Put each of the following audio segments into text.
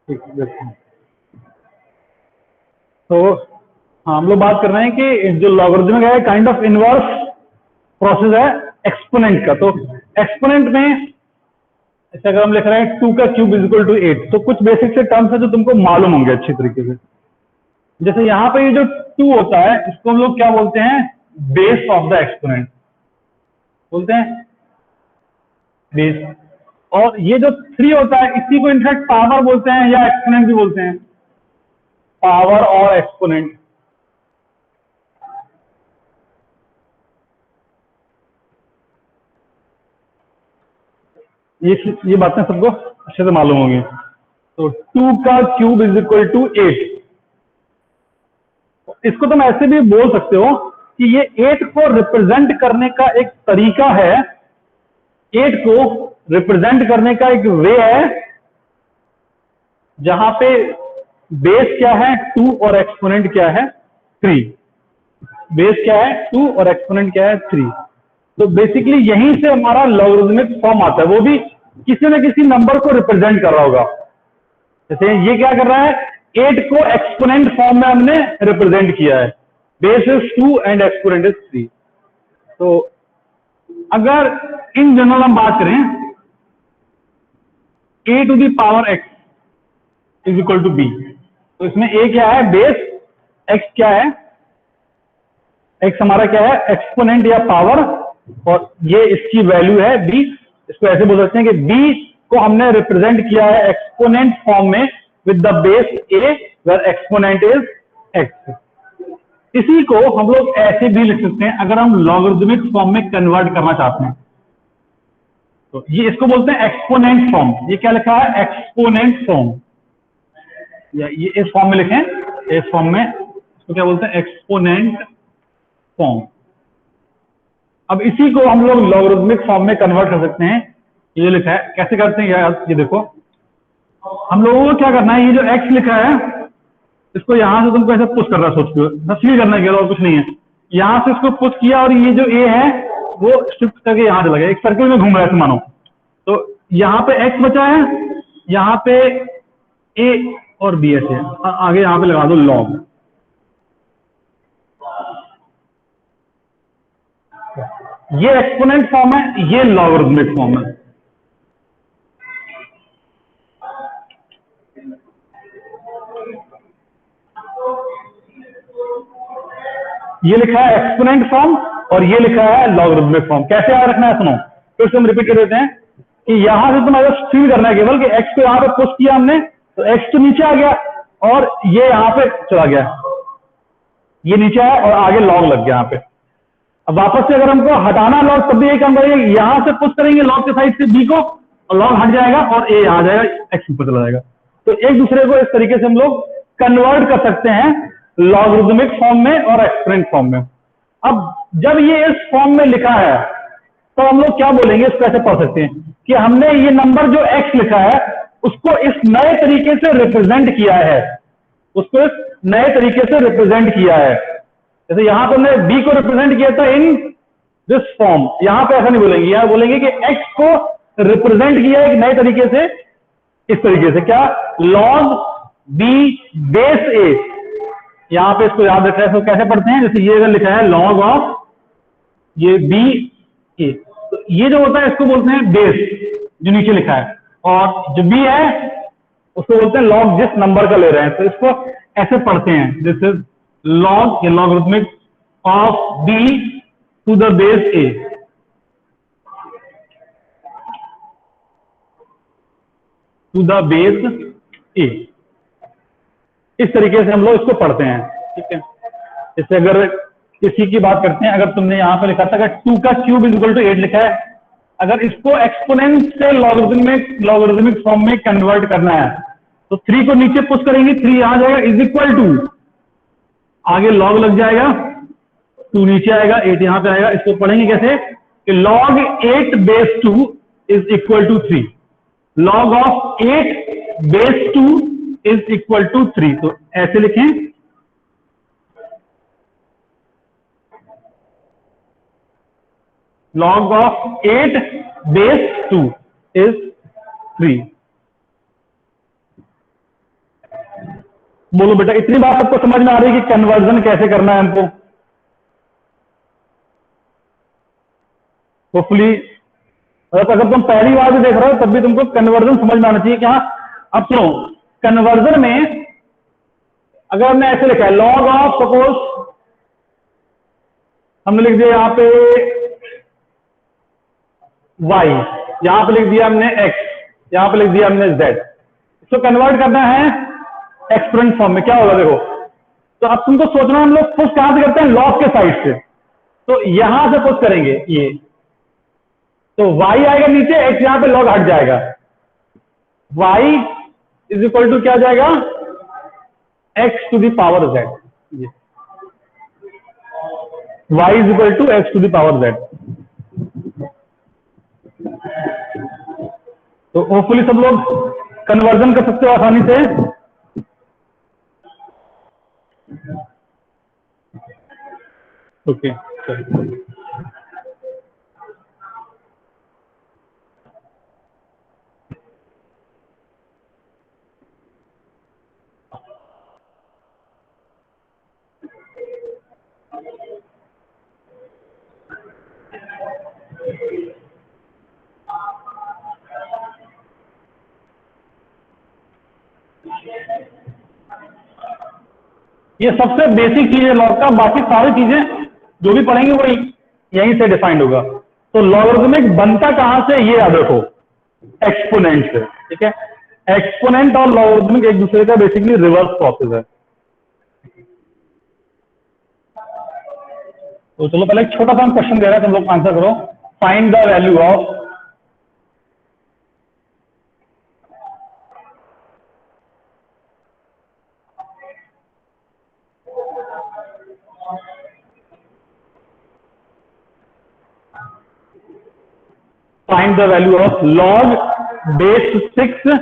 ठीक है, देखते हैं। तो हम लोग बात कर रहे हैं कि जो लॉगरिथमिक है काइंड ऑफ इनवर्स प्रोसेस है एक्सपोनेंट का। तो एक्सपोनेंट में जैसे अगर हम लिख रहे हैं 2 का क्यूब इज इक्वल टू 8, तो कुछ बेसिक से टर्म्स है जो तुमको मालूम होंगे अच्छी तरीके से। जैसे यहाँ पे ये जो 2 होता है इसको हम लोग क्या बोलते हैं, बेस ऑफ द एक्सपोनेंट बोलते हैं, बेस। और ये जो 3 होता है इसी को इनफैक्ट पावर बोलते हैं या एक्सपोनेंट भी बोलते हैं, पावर और एक्सपोनेंट। ये बातें सबको अच्छे से मालूम होंगी। तो 2 का क्यूब इज इक्वल टू 8, इसको तुम ऐसे भी बोल सकते हो कि ये 8 को रिप्रेजेंट करने का एक तरीका है, 8 को रिप्रेजेंट करने का एक वे है जहां पे बेस क्या है 2 और एक्सपोनेंट क्या है 3। बेस क्या है 2 और एक्सपोनेंट क्या है 3। तो बेसिकली यहीं से हमारा लॉगरिथमिक फॉर्म आता है, वो भी किसी न किसी नंबर को रिप्रेजेंट कर रहा होगा। जैसे ये क्या कर रहा है, 8 को एक्सपोनेंट फॉर्म में हमने रिप्रेजेंट किया है, base is 2 and exponent is 3। तो अगर इन जनरल हम बात करें a to the power x is equal to b, तो इसमें a क्या है बेस, x क्या है, x हमारा क्या है एक्सपोनेंट या पावर, और ये इसकी वैल्यू है b। इसको ऐसे बोल सकते हैं कि b को हमने रिप्रेजेंट किया है एक्सपोनेंट फॉर्म में with the base a where exponent is x। इसी को हम लोग ऐसे भी लिख सकते हैं अगर हम लॉगरिथमिक फॉर्म में कन्वर्ट करना चाहते हैं, तो ये इसको बोलते हैं एक्सपोनेंट फॉर्म। ये क्या लिखा है एक्सपोनेंट फॉर्म, या ये इस फॉर्म में लिखें, इस फॉर्म में इसको क्या बोलते हैं एक्सपोनेंट फॉर्म। अब इसी को हम लोग लॉगरिथमिक फॉर्म में कन्वर्ट कर सकते हैं। ये लिखा है, कैसे करते हैं यार, ये देखो हम लोगों को क्या करना है, ये जो x लिखा है इसको यहां से तुमको ऐसे पुश कर रहा है, सोच के बस ये करना है और कुछ नहीं है। यहां से इसको पुश किया और ये जो a है वो शिफ्ट करके यहां चला गया, एक सर्कल में घूम रहा है मानो। तो यहां पे x बचा है, यहां पे a और b ऐसे आगे यहां पे लगा दो log। ये एक्सपोनेंट फॉर्म है, ये लॉगरिथमिक फॉर्म है। ये लिखा है एक्सपोनेंट फॉर्म और ये लिखा है लॉगरिथमिक फॉर्म। कैसे याद रखना है सुनो, फिर से हम रिपीट कर देते हैं कि यहां से तुम्हें फील करना है केवल कि x को यहां पे पुश किया हमने तो x तो नीचे आ गया और ये यहां पे चला गया, ये नीचे आया और आगे लॉग लग गया यहां पे। अब वापस से अगर हमको हटाना लॉग तब भी यही काम करेंगे, यहां से पुश करेंगे लॉग के साइड से b को और लॉग हट जाएगा और a यहां आ जाएगा, x ऊपर चला जाएगा। तो एक दूसरे को इस तरीके से हम लोग कन्वर्ट कर सकते हैं लॉगरिथमिक फॉर्म में और एक्सपोनेंट फॉर्म में। अब जब ये इस फॉर्म में लिखा है तो हम लोग क्या बोलेंगे, इसको ऐसे पढ़ सकते हैं कि हमने ये नंबर जो x लिखा है उसको इस नए तरीके से रिप्रेजेंट किया है, उसको इस नए तरीके से रिप्रेजेंट किया है। जैसे यहां पर हमने b को रिप्रेजेंट किया था इन दिस फॉर्म, यहां पे ऐसा नहीं बोलेंगे, यहां बोलेंगे कि x को रिप्रेजेंट किया एक नए तरीके से, इस तरीके से क्या log b बेस a। यहां पे इसको याद रखना है, इसको कैसे पढ़ते हैं, जैसे ये अगर लिखा है log ऑफ ये b a, तो ये जो होता है इसको बोलते हैं बेस जो नीचे लिखा है, और जो b है उसको बोलते हैं log जिस नंबर का ले रहे हैं। तो इसको ऐसे पढ़ते हैं, दिस इज log ये logarithmic of b to the base a, to the base a। इस तरीके से हम लोग इसको पढ़ते हैं, ठीक है। जैसे अगर किसी की बात करते हैं, अगर तुमने यहां पे लिखा था अगर 2 का क्यूब इज इक्वल टू 8 लिखा है, अगर इसको एक्सपोनेंट से लॉगरिथमिक फॉर्म में कन्वर्ट करना है तो 3 को नीचे पुश करेंगे, 3 यहां जाएगा इज इक्वल टू, आगे लॉग लग जाएगा, 2 नीचे आएगा, 8 यहां पे आएगा। इसको पढ़ेंगे कैसे कि log 8 base 2 is equal to 3, log of 8 base 2 is equal to 3। तो ऐसे लिखें log ऑफ 8 बेस 2 इज 3। बोलो बेटा, इतनी बात सबको समझ में आ रही है कि कन्वर्जन कैसे करना है हमको? होपफुली अगर तुम पहली बार भी देख रहे हो तब भी तुमको कन्वर्जन समझ में आना चाहिए कि हाँ। अब सुनो, कन्वर्जन में अगर हमने ऐसे लिखा है लॉग ऑफ, सपोज हमने लिख दिया यहां पे y, यहां पे लिख दिया हमने x, यहां पे लिख दिया हमने z। इसको कन्वर्ट करना है एक्सपोनेंट फॉर्म में, क्या होगा देखो। तो अब तुमको सोचना, हम लोग पुश कहां से करते हैं? लॉग के साइड से। तो यहां से पुश करेंगे ये, तो y आएगा नीचे, x यहां पे लॉग हट जाएगा। y इज इक्वल टू क्या आ जाएगा? x to the power z। y is equal to x to the power z। तो होपफुली सब लोग कन्वर्जन कर सकते हो आसानी से। ओके, ये सबसे बेसिक चीज है लॉग का। बाकी सारी चीजें जो भी पढ़ेंगे वो यहीं से डिफाइंड होगा। तो लॉगरिथमिक बनता कहां से, ये याद रखो, एक्सपोनेंट से। ठीक है, एक्सपोनेंट और लॉगरिथमिक एक दूसरे का बेसिकली रिवर्स प्रोसेस है। तो चलो पहले एक छोटा सा क्वेश्चन दे रहा है, तुम लोग आंसर करो। Find the value of find the value of log base 6,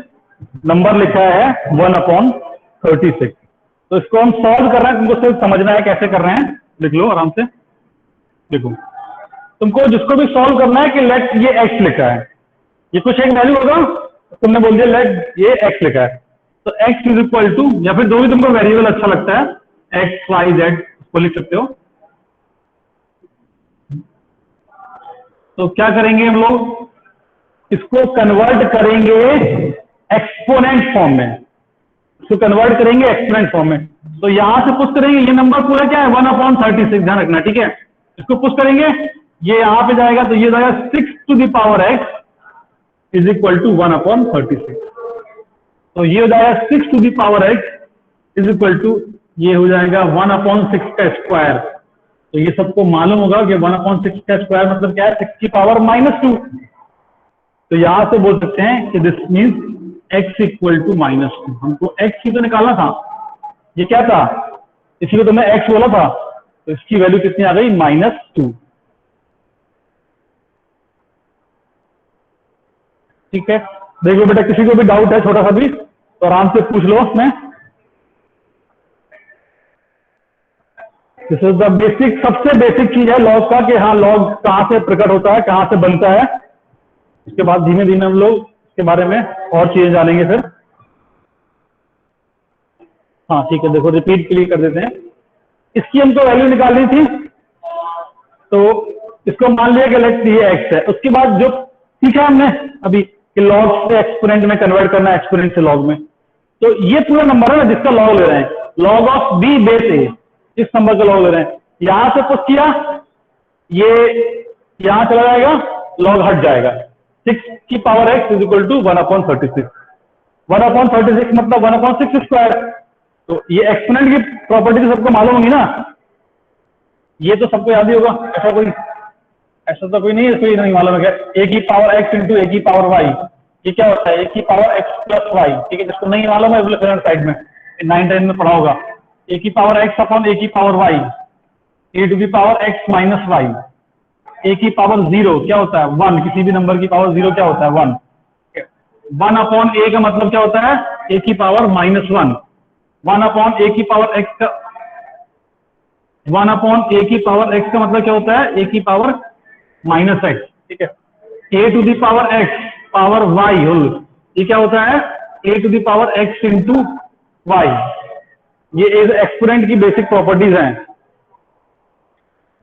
number लिखा है 1/36। तो इसको हम सॉल्व कर रहे हैं, तुमको सिर्फ समझना है कैसे कर रहे हैं। लिख लो आराम से, देखो तुमको जिसको भी सॉल्व करना है कि लेट ये x लिखा है, ये कुछ एक वैल्यू होगा, तुमने बोल दिया लेट ये x लिखा है, तो x इज इक्वल टू, या फिर जो भी तुमको वेरिएबल अच्छा लगता है, x y z को लिख सकते हो। तो क्या करेंगे हम लोग, इसको कन्वर्ट करेंगे एक्सपोनेंट फॉर्म में, इसको कन्वर्ट करेंगे एक्सपोनेंट फॉर्म में। तो यहां से पुश करेंगे, ये नंबर पूरा क्या है 1/36, ध्यान रखना। ठीक है, इसको पुश करेंगे, ये यहां पे जाएगा, तो ये जाएगा 6 to the power x is equal to 1/36। तो ये हो जाएगा 6 to the power x is equal to, ये हो जाएगा 1/6 का स्क्वायर। तो ये सबको मालूम होगा कि 1/6 का स्क्वायर मतलब क्या है, 6 की पावर -2। तो यहां से बोल सकते हैं कि this means x equal to -2। हमको x ही तो निकालना था, ये क्या था, इसी को तो मैं x बोला था। तो इसकी वैल्यू कितनी आ गई, -2। ठीक है, देखो बेटा, किसी को भी डाउट है छोटा सा भी तो आराम से पूछ लो उसमें। दिस इज द बेसिक, सबसे बेसिक चीज है लॉग का, कि हाँ लॉग कहां से प्रकट होता है, कहां से बनता है। उसके बाद धीमे धीमे हम लोग इसके बारे में और चीजें जानेंगे फिर। हाँ ठीक है, देखो रिपीट क्लिक कर देते हैं। इसकी हमको वैल्यू निकालनी थी, तो इसको मान लिया कि लेट्स ये x है। उसके बाद जो सीखा हमने अभी कि लॉग से एक्सपोनेंट में कन्वर्ट करना है, एक्सपोनेंट से लॉग में। तो ये पूरा नंबर है ना जिसका लॉग ले रहे हैं, log of b base a, इस नंबर का लॉग ले रहे हैं। यहां से पुश किया, ये यहां चला जाएगा, लॉग हट जाएगा, 6 की power x is equal to 1/36। 1/36 मतलब 1/6 स्क्वायर। तो ये एक्सपोनेंट की प्रॉपर्टी तो सबको मालूम होगी ना, ये तो सबको याद ही होगा। ऐसा तो कोई नहीं है इसको ये नहीं मालूम है क्या, a की पावर x इंटू a की पावर y, ये क्या होता है, a की पावर x प्लस y। ठीक है, जिसको नहीं मालूम है वो लेफ्ट साइड में 9-10 में पढ़ा होगा। a की पावर x अपॉन a की पावर y, a टू की power x minus y, a की पावर 0 क्या होता है 1, किसी भी नंबर की पावर 0 क्या होता है 1। 1/a का मतलब क्या होता है, a की पावर -1। 1/a की पावर x का 1/a की पावर x का मतलब क्या होता है, a की पावर -x। ठीक है, a to the power x power y whole, ये क्या होता है a to the power x into y। ये एक्सपोनेंट की बेसिक प्रॉपर्टीज हैं।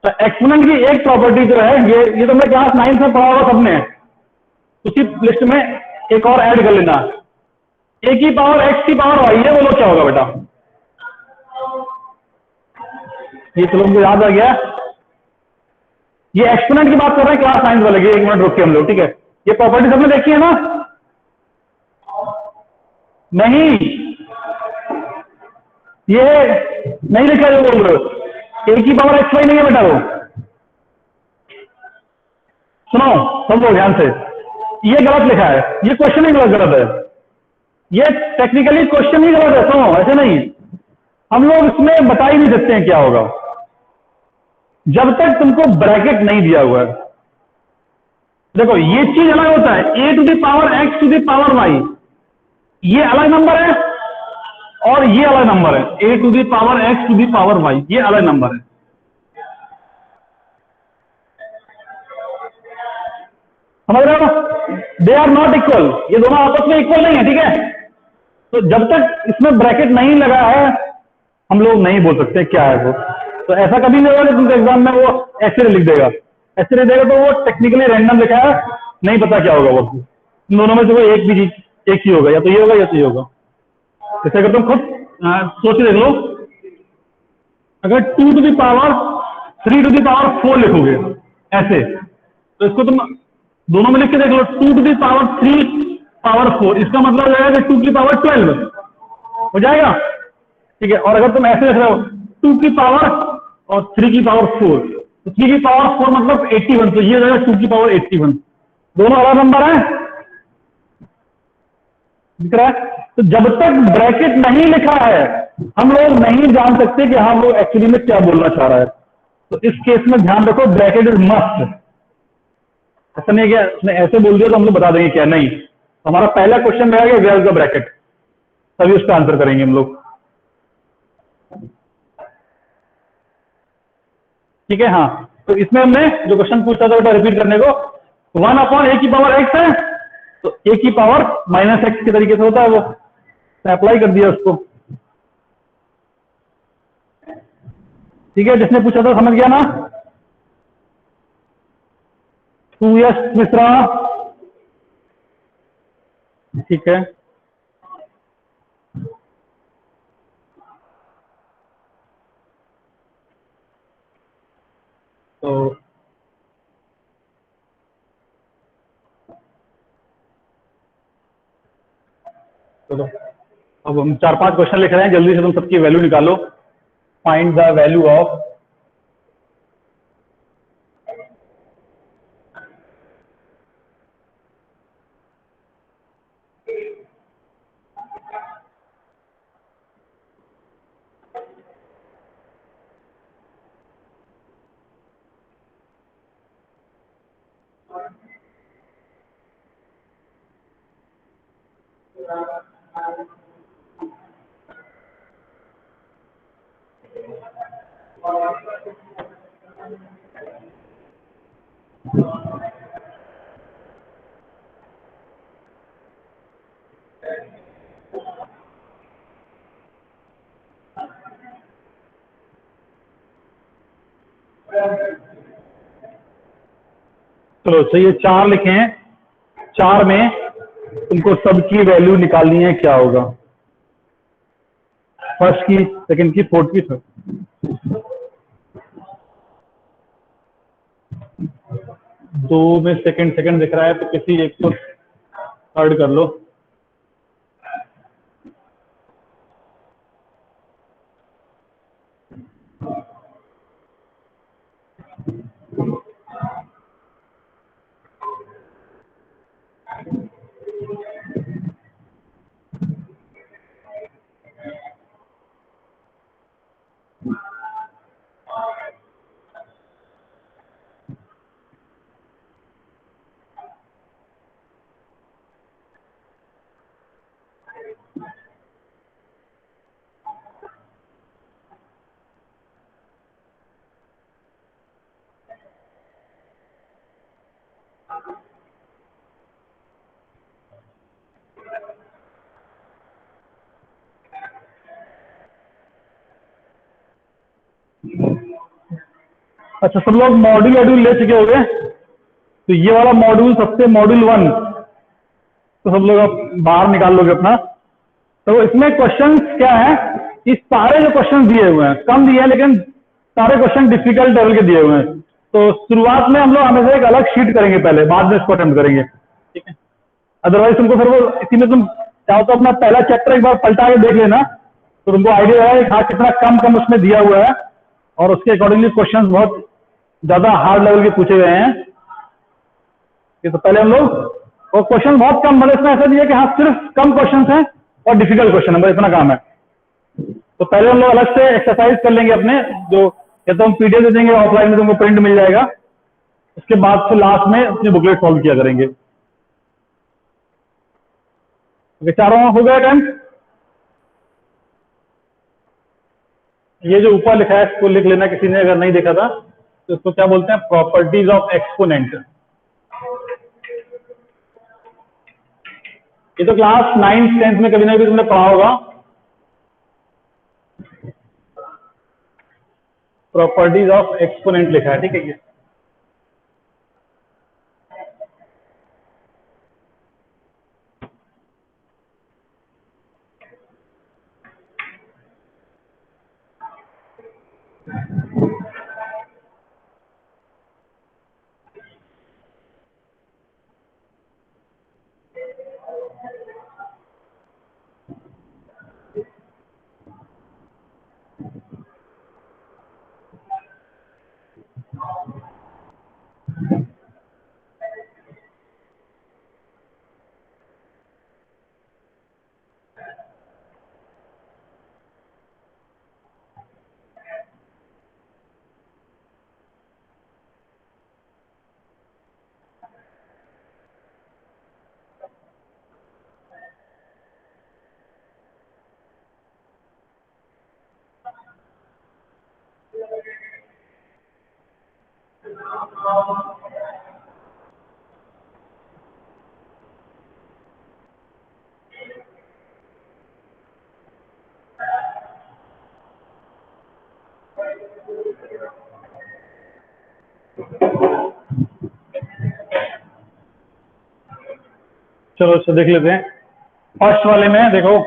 तो एक्सपोनेंट की एक प्रॉपर्टी जो है, ये तो मैं क्लास 9 में पढ़ा होगा सबने, उसी लिस्ट में एक और ऐड कर लेना, ए की पावर एक्स की पावर वाई है, बोलो क्या होगा बेटा? ये तो लोगों को याद आ गया। ये एक्सपोनेंट की बात कर रहे हैं क्लास 9 वाले की, एक मिनट रुकिए हम लोग, ठीक है? ये प्रॉपर्टी सबने देखी है ना? नहीं, ये नहीं लिखा जो बोल रहे हो, ए की पावर एक्स वाई नहीं है बेटा वो। सुनो सब लोग ध्यान से, ये गलत लिखा है, ये क्वेश्चन ही गलत है, ये टेक्निकली क्वेश्चन ही गलत है। सुनो, ऐसे नहीं, हम लोग इसमें बता ही नहीं सकते हैं क्या होगा जब तक तुमको ब्रैकेट नहीं दिया हुआ है। देखो ये चीज अलग होता है, A to the power X to the power Y, ये अलग नंबर है और ये अलग नंबर है, A to the power X to the power Y, ये अलग नंबर है। समझ रहे हो? दे आर नॉट इक्वल, ये दोनों आपस में इक्वल नहीं है, ठीक है? तो जब तक इसमें ब्रैकेट नहीं लगा है हम लोग नहीं बोल सकते क्या है वो। तो ऐसा कभी नहीं होगा कि तुमको एग्जाम में वो ऐसे लिख देगा, ऐसे लिख देगा तो वो टेक्निकली रैंडम लिखा है, नहीं पता क्या होगा वो। इन दोनों में से कोई एक भी चीज एक ही होगा, या तो ये होगा या तो ये होगा। जैसे अगर तुम खुद सोच के देख लो, अगर 2 to the power 3 to the power 4 लिखोगे ऐसे, तो इसको तुम दोनों में लिख के देख लो, 2 टू द पावर 3 पावर 4, इसका मतलब हो जाएगा 2 की पावर 12 हो जाएगा, ठीक है? और अगर तुम ऐसे लिख रहे हो 2 की पावर और 3 की पावर 4, तो 3 की पावर 4 मतलब 81, तो ये हो जाएगा 2 की पावर 81। दोनों अलग नंबर है, दिख रहा है? तो जब तक ब्रैकेट नहीं लिखा है हम लोग नहीं जान सकते कि हम लोग एक्चुअली में क्या बोलना चाह रहा है। तो इस केस में ध्यान रखो, ब्रैकेट इज मस्ट। ऐसा नहीं क्या उसने ऐसे बोल दिया तो हम लोग बता देंगे क्या? नहीं, हमारा पहला क्वेश्चन रहेगा वेयर इज द ब्रैकेट, तभी उसका आंसर करेंगे हम लोग, ठीक है? हाँ, तो इसमें हमने जो क्वेश्चन पूछा था बेटा रिपीट करने को, 1 अपॉन ए की पावर एक्स है, तो ए की पावर माइनस एक्स के तरीके से होता है वो, अप्लाई कर दिया उसको, ठीक है? जिसने पूछा था समझ गया ना? 2S मिश्रा, ठीक है? तो चलो अब हम 4-5 क्वेश्चन लिख रहे हैं, जल्दी से तुम सबकी वैल्यू निकालो। फाइंड द वैल्यू ऑफ चलो तो ये 4 लिखे हैं, 4 में तुमको सबकी वैल्यू निकालनी है, क्या होगा? फर्स्ट की, सेकंड की, फोर्थ की, थर्ड। 2 में सेकंड सेकंड दिख रहा है तो किसी एक को थर्ड कर लो। अच्छा, सब लोग मॉड्यूल वॉड्यूल ले चुके हो गए? तो ये वाला मॉड्यूल सबसे मॉड्यूल 1 तो सब लोग आप बाहर निकाल लोगे अपना। तो इसमें क्वेश्चंस क्या है, इस सारे जो क्वेश्चन दिए हुए हैं, कम दिए हैं लेकिन सारे क्वेश्चन डिफिकल्ट लेवल के दिए हुए हैं। तो शुरुआत में हम लोग हमेशा एक अलग शीट करेंगे पहले, बाद में इसको अटेम्प्ट करेंगे, ठीक है। अदरवाइज तुमको फिर वो इसी में तुम चाहो तो अपना पहला चैप्टर एक बार पलटा के देख लेना, तो तुमको आइडिया है हाँ कितना कम कम उसमें दिया हुआ है, और उसके अकॉर्डिंगली क्वेश्चन बहुत ज्यादा हार्ड लेवल के पूछे गए हैं। तो पहले हम लोग, और क्वेश्चन बहुत कम, मतलब इसमें ऐसा दिया कि हाँ सिर्फ कम क्वेश्चन हैं और डिफिकल्ट क्वेश्चन है, बस इतना काम है। तो पहले हम लोग अलग से एक्सरसाइज कर लेंगे अपने, जो या तो हम पीडीएफ दे देंगे, ऑफलाइन में तुमको प्रिंट मिल जाएगा। उसके बाद से लास्ट में अपनी बुकलेट सॉल्व किया करेंगे। चारों हो गया टाइम। ये जो ऊपर लिखा है इसको लिख लेना, किसी ने अगर नहीं देखा था तो इसको क्या बोलते हैं, प्रॉपर्टीज ऑफ एक्सपोनेंट। ये तो क्लास 9th 10th में कभी ना कभी तुमने पढ़ा होगा। प्रॉपर्टीज ऑफ एक्सपोनेंट लिखा है, ठीक है। ये चलो अच्छा देख लेते हैं। फर्स्ट वाले में देखो,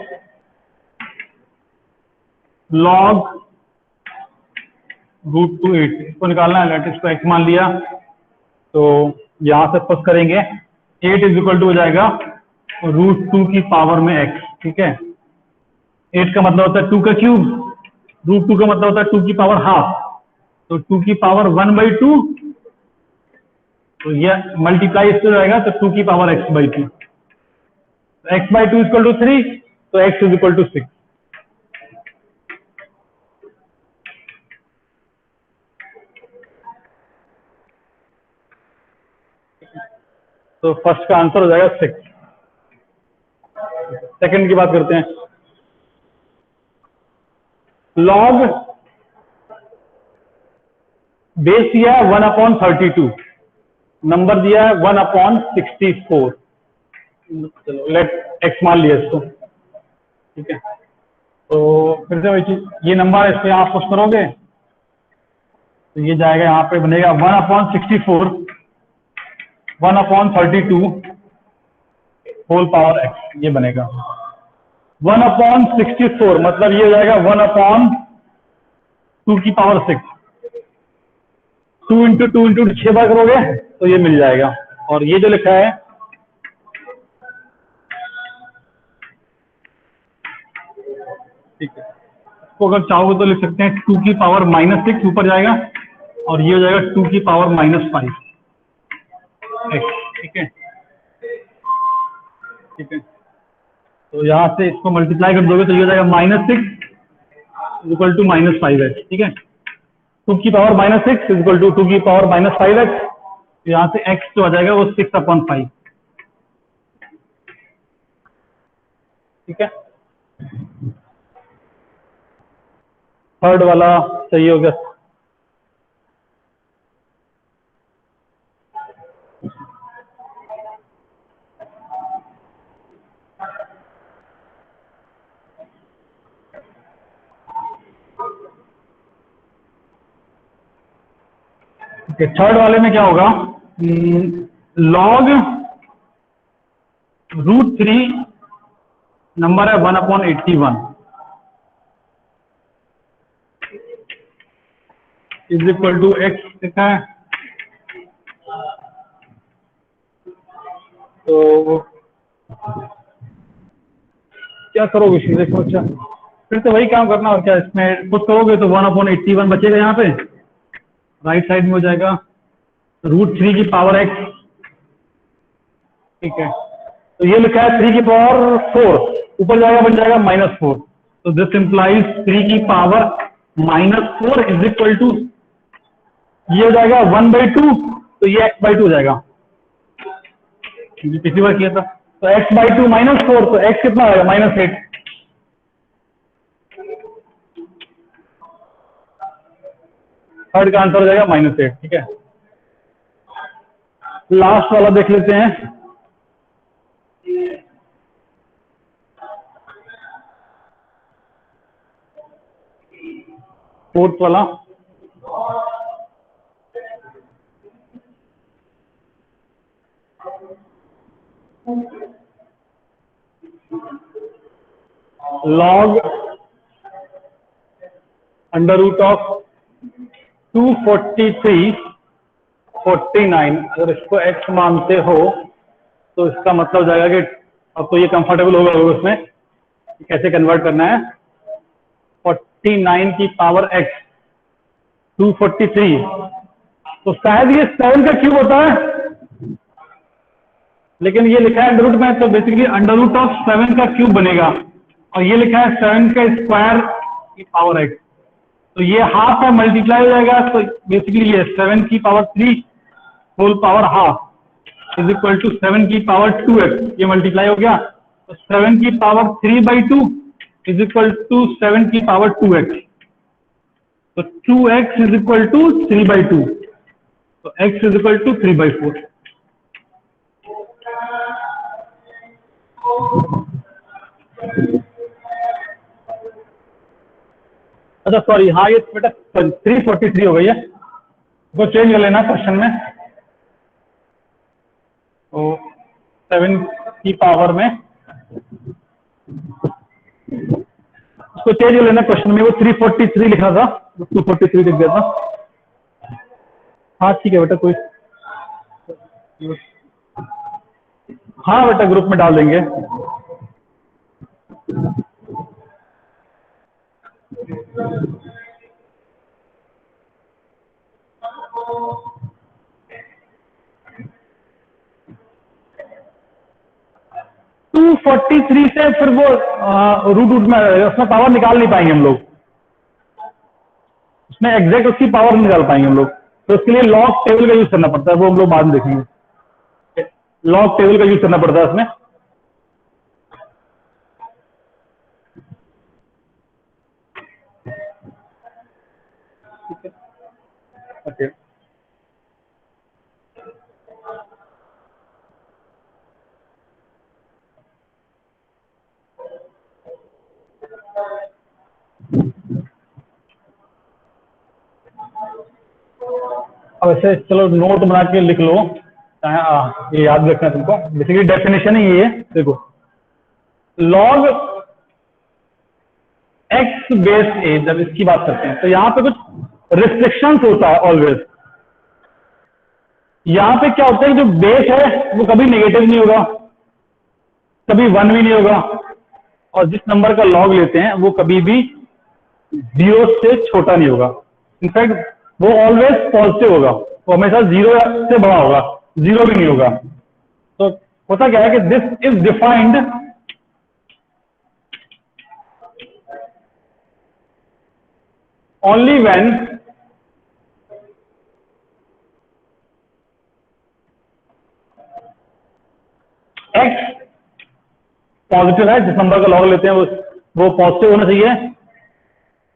log √2 8 इसको निकालना है। लेट इसको x मान लिया, तो यहां से फर्स्ट करेंगे 8 इज इक्वल टू हो जाएगा √2 की पावर में x, ठीक है। 8 का मतलब होता है 2 का क्यूब, √2 का मतलब होता है 2 की पावर हाफ, तो 2 की पावर 1/2, तो ये मल्टीप्लाई इससे हो जाएगा तो 2 की power x/2, x/2 equal to 3, तो x इज इक्वल टू 6। तो फर्स्ट का आंसर हो जाएगा 6। सेकंड की बात करते हैं। लॉग बेस दिया है 1/32, नंबर दिया है 1/64। चलो लेट एक्स मान लिया इसको, ठीक है। तो फिर से वही चीज, ये नंबर इस पे आप पुश करोगे तो ये जाएगा, यहाँ पे बनेगा 1/64, 1/32 होल पावर एक्स, ये बनेगा 1/64, मतलब ये हो जाएगा 1/2 की पावर 6। 2 इंटू 2 इंटू 6 बार करोगे तो ये मिल जाएगा। और ये जो लिखा है, ठीक है, इसको अगर चाहोगे तो लिख सकते हैं 2 की पावर -6 ऊपर जाएगा, और ये हो जाएगा 2 की पावर -5 x, ठीक है, ठीक है। तो यहाँ से इसको मल्टीप्लाई कर दोगे तो ये हो जाएगा -6 इक्वल टू -5x, ठीक है। 2 की पावर -6 इक्वल टू 2 की पावर -5x, यहाँ से x जो आ जाएगा वो 6/5, ठीक है। थर्ड वाला सही हो गया। थर्ड वाले में क्या होगा, लॉग √3 नंबर है 1/81 इज इक्वल टू एक्स लिखा है। तो क्या करोगे इसी, देखो अच्छा फिर से वही काम करना और क्या, इसमें खुद करोगे तो 1/81 बचेगा, यहाँ पे राइट साइड में हो जाएगा √3 की पावर x, ठीक है। तो ये लिखा है 3 की पावर 4, ऊपर जाएगा बन जाएगा -4, तो दिस इंप्लाइज 3 की पावर -4 इज इक्वल टू, ये हो जाएगा 1/2, तो ये x/2 हो जाएगा, पिछली बार किया था। तो x/2 -4, तो x कितना आएगा -8, थर्ड का आंसर हो जाएगा -8, ठीक है। लास्ट वाला देख लेते हैं, फोर्थ वाला, लॉग √243/49, अगर इसको x मानते हो तो इसका मतलब हो जाएगा कि अब तो ये कंफर्टेबल होगा उसमें कैसे कन्वर्ट करना है। 49 की पावर x 243, तो शायद ये 7 का क्यूब होता है, लेकिन ये लिखा है अंडर रूट में, तो बेसिकली √7 का क्यूब बनेगा, और ये लिखा है 7 का स्क्वायर की पावर x, तो ये हाफ है, मल्टीप्लाई हो जाएगा, तो बेसिकली ये 7 की power 3 whole power half is equal to 7 की पावर 2x, ये मल्टीप्लाई हो गया, तो 7 की पावर 3/2 इज इक्वल टू 7 की पावर 2x, तो 2x इज इक्वल टू 3/2, तो x इज इक्वल टू 3/4। अच्छा सॉरी, हाँ ये बेटा 343 हो गई है, तो चेंज कर लेना क्वेश्चन में, तो 7 की पावर में उसको चेंज कर लेना, क्वेश्चन में वो 343 लिखा था, 243 लिख दिया था। हाँ ठीक है बेटा, कोई, हाँ बेटा ग्रुप में डाल देंगे। टू 43 से फिर वो रूट में उसमें पावर निकाल नहीं पाएंगे हम लोग, उसमें एग्जैक्ट उसकी पावर नहीं निकाल पाएंगे हम लोग, तो उसके लिए लॉग टेबल का यूज करना पड़ता है, वो हम लोग बाद में देखेंगे। लॉग टेबल का यूज करना पड़ता है उसमें। ओके, अब ऐसे चलो नोट बना के लिख लो, ये याद रखना तुमको, बेसिकली डेफिनेशन ही ये है। देखो, लॉग एक्स बेस ए, जब इसकी बात करते हैं तो यहां पे कुछ रिस्ट्रिक्शंस होता है ऑलवेज। यहां पे क्या होता है, जो बेस है वो कभी नेगेटिव नहीं होगा, कभी 1 भी नहीं होगा, और जिस नंबर का लॉग लेते हैं वो कभी भी 0 से छोटा नहीं होगा, इनफैक्ट वो ऑलवेज पॉजिटिव होगा, वो हमेशा 0 से बड़ा होगा, 0 भी नहीं होगा। तो होता क्या है कि this is defined only when x positive है, जिस नंबर का लॉग लेते हैं वो पॉजिटिव होना चाहिए,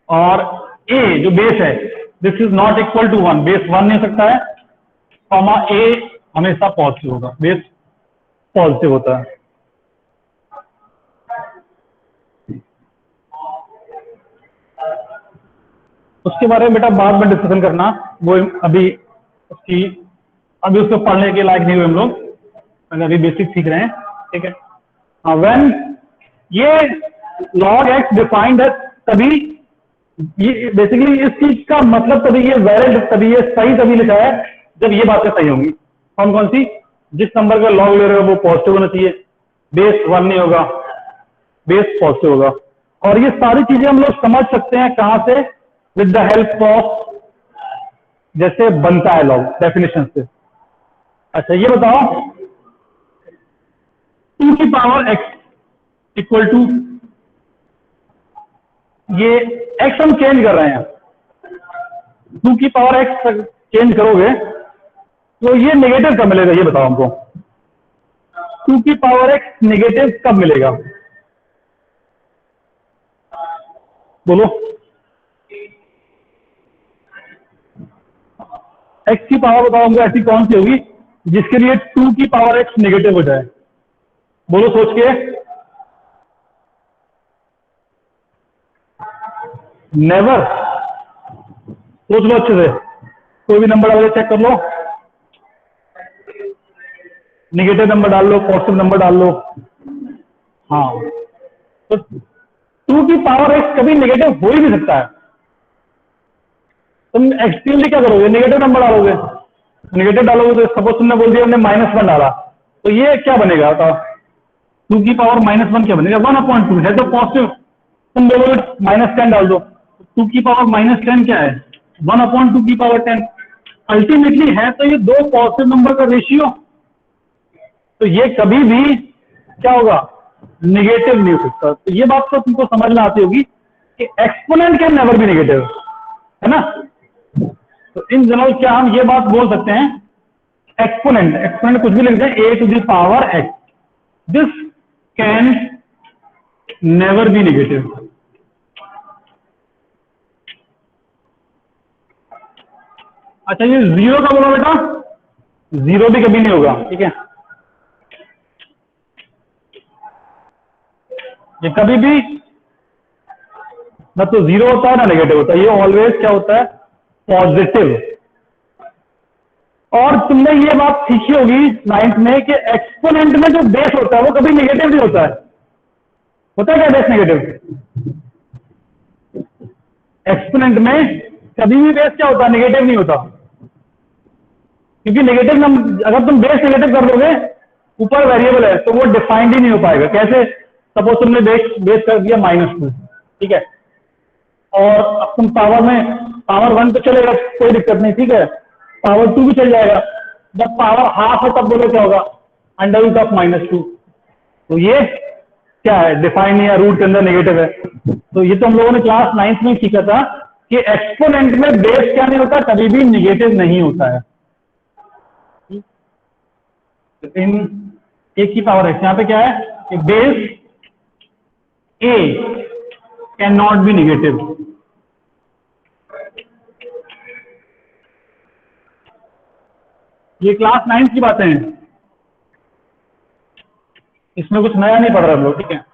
और a जो बेस है this is not equal to 1, base 1 नहीं हो सकता है, कॉमा a हमेशा पॉजिटिव होगा, बेस पॉजिटिव होता है। उसके बारे में बेटा बाद में डिस्कशन करना, वो अभी उसकी अभी उसको पढ़ने के लायक नहीं हुए हम लोग, अभी बेसिक सीख रहे हैं, ठीक है। हाँ, व्हेन ये log x डिफाइंड है, तभी ये बेसिकली इस चीज का मतलब तभी ये वैलिड, तभी ये सही तभी लिखा है जब ये बातें सही होंगी। कौन कौन सी? जिस नंबर का लॉग ले रहे हो वो पॉजिटिव होना चाहिए, बेस 1 नहीं होगा, बेस पॉजिटिव होगा। और ये सारी चीजें हम लोग समझ सकते हैं कहां से? विद द हेल्प ऑफ जैसे बनता है लॉग डेफिनेशन से। अच्छा ये बताओ, 2 की पावर x इक्वल टू, ये x हम चेंज कर रहे हैं, 2 की पावर x चेंज करोगे तो ये नेगेटिव कब मिलेगा? ये बताओ हमको, 2 की पावर x नेगेटिव कब मिलेगा? बोलो। x की पावर बताओ हमको ऐसी कौन सी होगी जिसके लिए 2 की पावर x नेगेटिव हो जाए? बोलो सोच के। नेवर। सोच लो अच्छे से, कोई भी नंबर डाल चेक कर लो, नेगेटिव नंबर डाल लो, पॉजिटिव नंबर डाल लो। हाँ, तो 2 की पावर x कभी नेगेटिव हो ही नहीं सकता है। तुम एक्सट्रीमली क्या करोगे? नेगेटिव नंबर डालोगे, नेगेटिव डालोगे तो सपोज तुमने बोल दिया हमने -1 डाला, तो ये क्या बनेगा बताओ? 2 की पावर -1 क्या बनेगा? 1/2 है तो पॉजिटिव, तुम बोलोगे -10 डाल दो, 2 की पावर -10 क्या है? 1/2 की पावर 10। अल्टीमेटली है तो ये दो पॉजिटिव नंबर का रेशियो, तो ये कभी भी क्या होगा? नेगेटिव नहीं हो सकता। तो ये बात तो तुमको समझ में आती होगी कि exponent can never be negative, है ना। तो इन जनरल क्या हम ये बात बोल सकते हैं, एक्सपोनेंट, एक्सपोनेंट कुछ भी लिखते हैं, a to the power x, this can never be negative. अच्छा ये 0 का बोला बेटा, 0 भी कभी नहीं होगा, ठीक है। ये कभी भी ना तो 0 होता है ना नेगेटिव होता है, ये ऑलवेज क्या होता है? पॉजिटिव। और तुमने ये बात सीखी होगी 9th में कि एक्सपोनेंट में जो बेस होता है वो कभी नेगेटिव नहीं होता है। होता है क्या बेस नेगेटिव? एक्सपोनेंट में कभी भी बेस क्या होता है? नेगेटिव नहीं होता, क्योंकि नेगेटिव नंबर अगर तुम बेस नेगेटिव कर दोगे, ऊपर वेरिएबल है तो वो डिफाइंड ही नहीं हो पाएगा। कैसे? सपोज तुमने बेस कर दिया -2, ठीक है, और अब तुम पावर में, पावर 1 तो चलेगा कोई दिक्कत नहीं, ठीक है, पावर 2 भी चल जाएगा, जब पावर हाफ है तब बोलो क्या होगा? √2। तो ये क्या है? डिफाइन नहीं है, रूट के अंदर नेगेटिव है। तो ये तो हम लोगों ने क्लास 9th में सीखा था कि एक्सपोनेंट में बेस क्या नहीं होता? कभी भी नेगेटिव नहीं होता है। इन a की पावर x, यहां पे क्या है कि base a can not be negative. ये क्लास 9th की बातें हैं, इसमें कुछ नया नहीं पढ़ रहे हम लोग, ठीक है।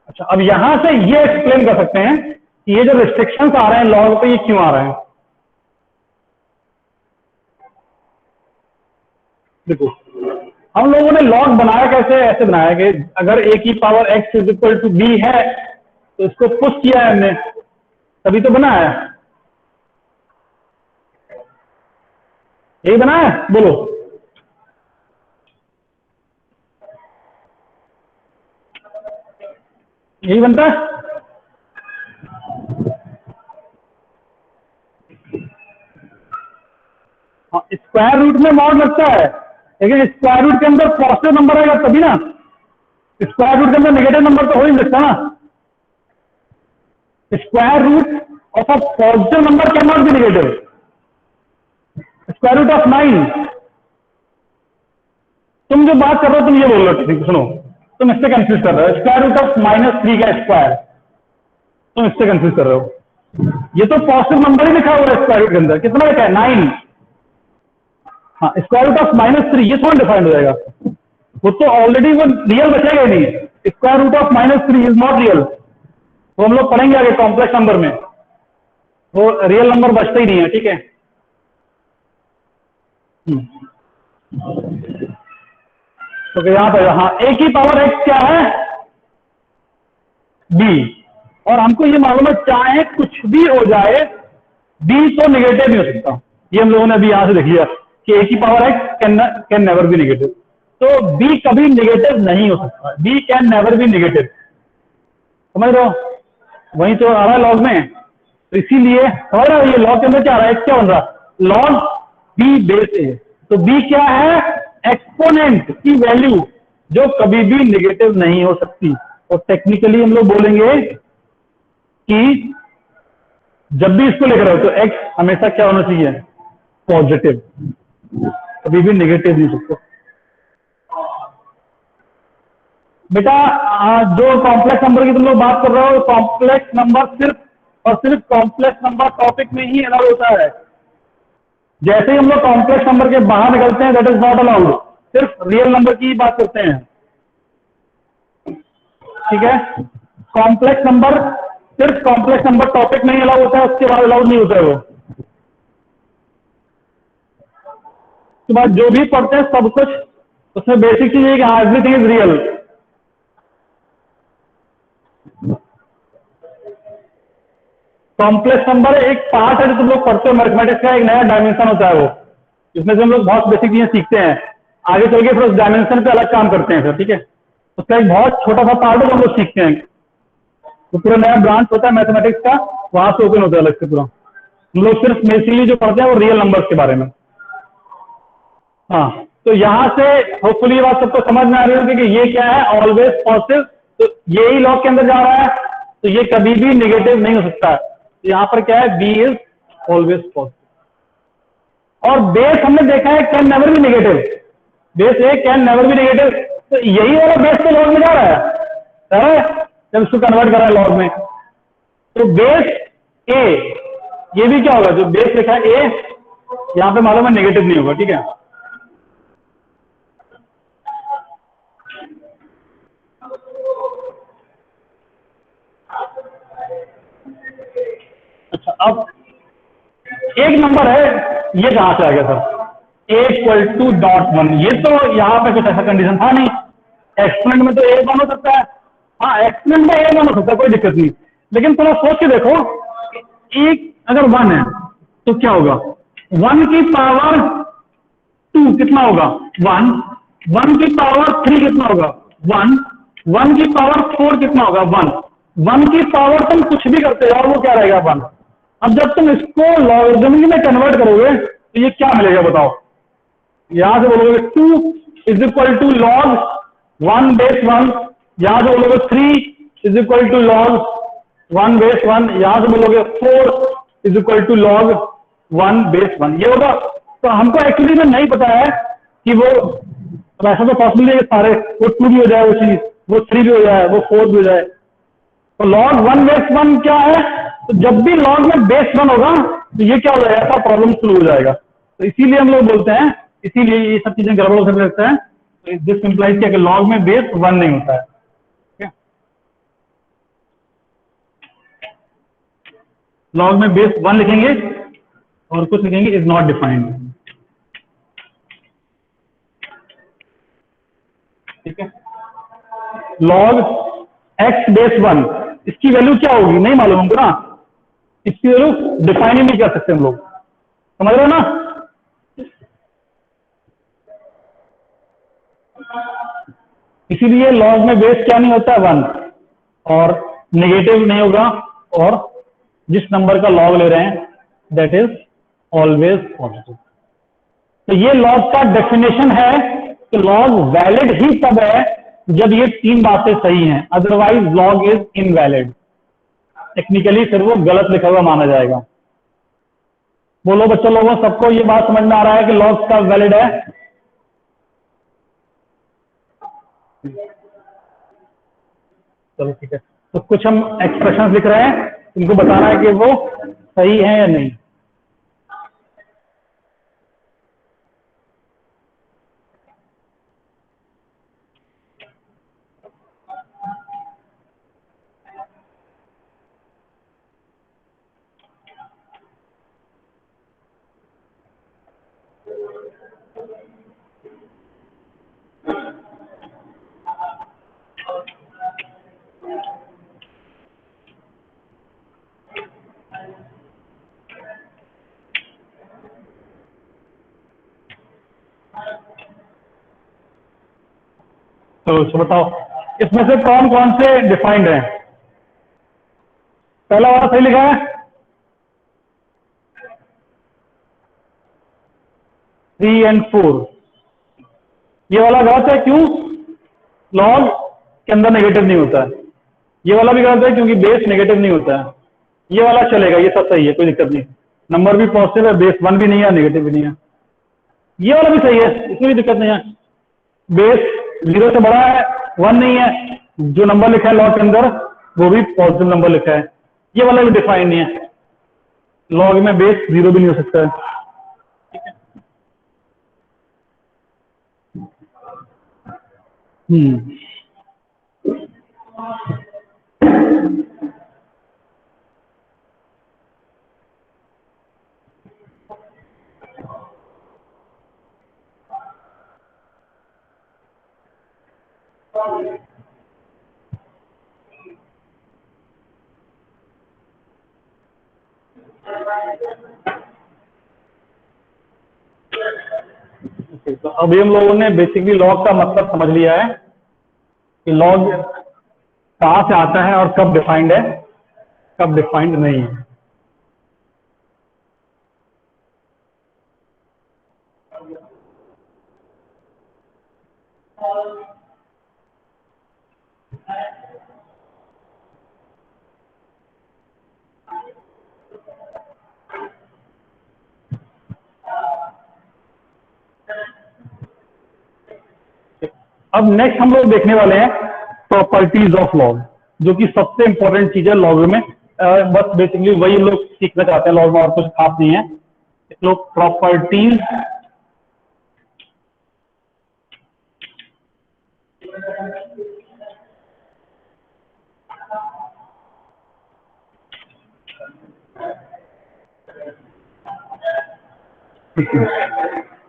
अच्छा अब यहां से ये एक्सप्लेन कर सकते हैं कि ये जो रिस्ट्रिक्शंस आ रहे हैं लॉग पे, ये क्यों आ रहे हैं। देखो हम लोगों ने लॉग बनाया कैसे? ऐसे बनाया कि अगर a की power x is equal to b है तो इसको पुश किया है हमने, तभी तो बना है। यही बना है, बोलो। यही बनता है। हाँ, स्क्वायर रूट में मॉड लगता है, लेकिन स्क्वायर रूट के अंदर पॉजिटिव नंबर आएगा तभी ना। स्क्वायर रूट के अंदर नेगेटिव नंबर तो हो ही नहीं सकता ना। Square root of a positive number can not be negative. Square root of 9, तुम जो बात कर रहे हो तुम ये बोल रहे हो, ठीक सुनो, तुम इससे कंफ्यूज कर रहे हो। स्क्वायर रूट ऑफ -3 का स्क्वायर, तुम इससे कंफ्यूज कर रहे हो। ये तो पॉजिटिव नंबर ही लिखा हुआ है स्क्वायर रूट के अंदर, कितना लिखा है? 9। हाँ, स्क्वायर रूट ऑफ -3 ये थोड़ा डिफाइंड हो जाएगा, वो तो ऑलरेडी वो रियल बचेगा ही नहीं। Square root of -3 is not real, वो हम लोग पढ़ेंगे आगे कॉम्प्लेक्स नंबर में, वो रियल नंबर बचता ही नहीं है, ठीक है। तो यहाँ पे हाँ ए की पावर एक्स क्या है, बी, और हमको ये मालूम है चाहे कुछ भी हो जाए बी तो निगेटिव नहीं हो सकता। ये हम लोगों ने अभी यहां से देख लिया कि ए की power X can never be negative, तो बी कभी निगेटिव नहीं हो सकता, B can never be negative, समझ रहे हो? वही तो आ रहा है लॉग में, तो इसीलिए समझ रहे हो ये लॉग के अंदर क्या आ रहा है, क्या बन रहा है, लॉग बी बेस ए, तो बी क्या है, एक्सपोनेंट की वैल्यू जो कभी भी निगेटिव नहीं हो सकती, और टेक्निकली हम लोग बोलेंगे कि जब भी इसको लिख रहे हो तो एक्स हमेशा क्या होना चाहिए, पॉजिटिव, कभी भी नेगेटिव नहीं सकते। बेटा जो कॉम्प्लेक्स नंबर की तुम लोग बात कर रहे हो, कॉम्प्लेक्स नंबर सिर्फ और सिर्फ कॉम्प्लेक्स नंबर टॉपिक में ही अलाउड होता है। जैसे ही हम लोग कॉम्प्लेक्स नंबर के बाहर निकलते हैं दैट इज नॉट अलाउड, सिर्फ रियल नंबर की बात करते हैं, ठीक है? कॉम्प्लेक्स नंबर सिर्फ कॉम्प्लेक्स नंबर टॉपिक में ही अलाउड होता है, उसके बाद अलाउड नहीं होता है वो। उसके बाद जो भी पढ़ते हैं सब कुछ उसमें बेसिक चीज है कि हाँ everything is real. Complex number एक पार्ट है जो तुम लोग पढ़ते हो मैथमेटिक्स का, एक नया डायमेंशन होता है वो, जिसमें से हम लोग बहुत बेसिक चीजें सीखते हैं, आगे चल के फिर उस डायमेंशन पे अलग काम करते हैं फिर, ठीक है? उसका एक बहुत छोटा सा पार्ट है जो हम लोग सीखते हैं, तो पूरा नया ब्रांच होता है मैथमेटिक्स का, वहां से ओपन होता है अलग से पूरा। हम लोग सिर्फ बेसिकली जो पढ़ते हैं वो रियल नंबर्स के बारे में। हाँ, तो यहाँ से होपफुली ये बात सबको समझ में आ रही होगी कि ये क्या है, ऑलवेज पॉजिटिव, तो यही लॉग के अंदर जा रहा है, तो ये कभी भी निगेटिव नहीं हो सकता है। तो यहाँ पर क्या है, बी इज ऑलवेज पॉजिटिव, और बेस हमने देखा है can never be negative, base A can never be negative, तो यही वाला बेस तो लॉग में जा रहा है जब इसको कन्वर्ट कर रहा है लॉग में, तो बेस ए, ये भी क्या होगा, जो बेस लिखा है ए, यहाँ पे मालूम है नेगेटिव नहीं होगा, ठीक है? अच्छा, अब एक नंबर है, ये कहां से आ गया sir, A equal to dot one, ये तो यहाँ पे कुछ ऐसा कंडीशन था नहीं, एक्सपोनेंट में तो ए वन हो सकता है, हाँ एक्सपोनेंट में ए वन हो सकता है, कोई दिक्कत नहीं, लेकिन थोड़ा सोच के देखो, एक अगर वन है तो क्या होगा, वन की पावर टू कितना होगा, वन, वन की पावर थ्री कितना होगा, वन, वन की पावर फोर कितना होगा, वन, वन की पावर तुम कुछ भी करते जाओ वो क्या रहेगा, वन। अब जब तुम इसको लॉगरिथमिक में कन्वर्ट करोगे तो ये क्या मिलेगा बताओ, यहां से बोलोगे two is equal to log one base one, यहां से बोलोगे three is equal to log one base one, यहां से बोलोगे four is equal to log one base one, ये होगा। तो हमको एक्चुअली में नहीं पता है कि वो, अब ऐसा तो पॉसिबल है कि सारे वो टू भी हो जाए, वो चीज वो थ्री भी हो जाए, वो फोर भी हो जाए, तो लॉग वन बेस वन क्या है, तो जब भी लॉग में बेस वन होगा तो ये क्या हो जाएगा, ऐसा प्रॉब्लम शुरू हो जाएगा, तो इसीलिए हम लोग बोलते हैं, इसीलिए ये सब चीजें गड़बड़ हो सकते हैं, तो दिस इंप्लाइज किया कि लॉग में बेस वन नहीं होता है, ठीक है? लॉग में बेस वन लिखेंगे और कुछ लिखेंगे इज नॉट डिफाइंड, ठीक है? लॉग एक्स बेस वन, इसकी वैल्यू क्या होगी नहीं मालूम हमको ना, इसकी वैल्यू डिफाइन ही नहीं कर सकते हम लोग, समझ रहे हो ना? इसीलिए लॉग में बेस क्या नहीं होता है, वन, और नेगेटिव नहीं होगा, और जिस नंबर का लॉग ले रहे हैं दैट इज ऑलवेज पॉजिटिव। तो ये लॉग का डेफिनेशन है कि लॉग वैलिड ही तब है जब ये तीन बातें सही हैं, otherwise log is invalid, technically फिर वो गलत लिखा हुआ माना जाएगा। बोलो बच्चों, लोगों सबको ये बात समझ में आ रहा है कि लॉग कब वैलिड है? चलो ठीक है, तो कुछ हम एक्सप्रेशन लिख रहे हैं, इनको बताना है कि वो सही है या नहीं। तो बताओ इसमें से कौन कौन से डिफाइंड है? पहला वाला सही लिखा है, 3 और 4। ये वाला गलत है, क्यों? लॉग के अंदर नेगेटिव नहीं होता है। ये वाला भी गलत है क्योंकि बेस नेगेटिव नहीं होता है। ये वाला चलेगा, ये सब सही है, कोई दिक्कत नहीं। नंबर भी पॉजिटिव है, बेस 1 भी नहीं है, नेगेटिव भी नहीं है। ये वाला भी सही है, इसमें भी दिक्कत नहीं है। बेस 0 से बड़ा है, 1 नहीं है, जो नंबर लिखा है लॉग के अंदर वो भी पॉजिटिव नंबर लिखा है। ये वाला भी डिफाइन नहीं है, लॉग में बेस 0 भी नहीं हो सकता है। तो अभी हम लोगों ने बेसिकली लॉग का मतलब समझ लिया है कि लॉग कहां से आता है और कब डिफाइंड है, कब डिफाइंड नहीं है। अब नेक्स्ट हम लोग देखने वाले हैं प्रॉपर्टीज ऑफ लॉग, जो कि सबसे इंपॉर्टेंट चीज है लॉग में। बस बेसिकली वही लोग सीखना चाहते हैं, लॉग में और कुछ खास नहीं है। लोग प्रॉपर्टीज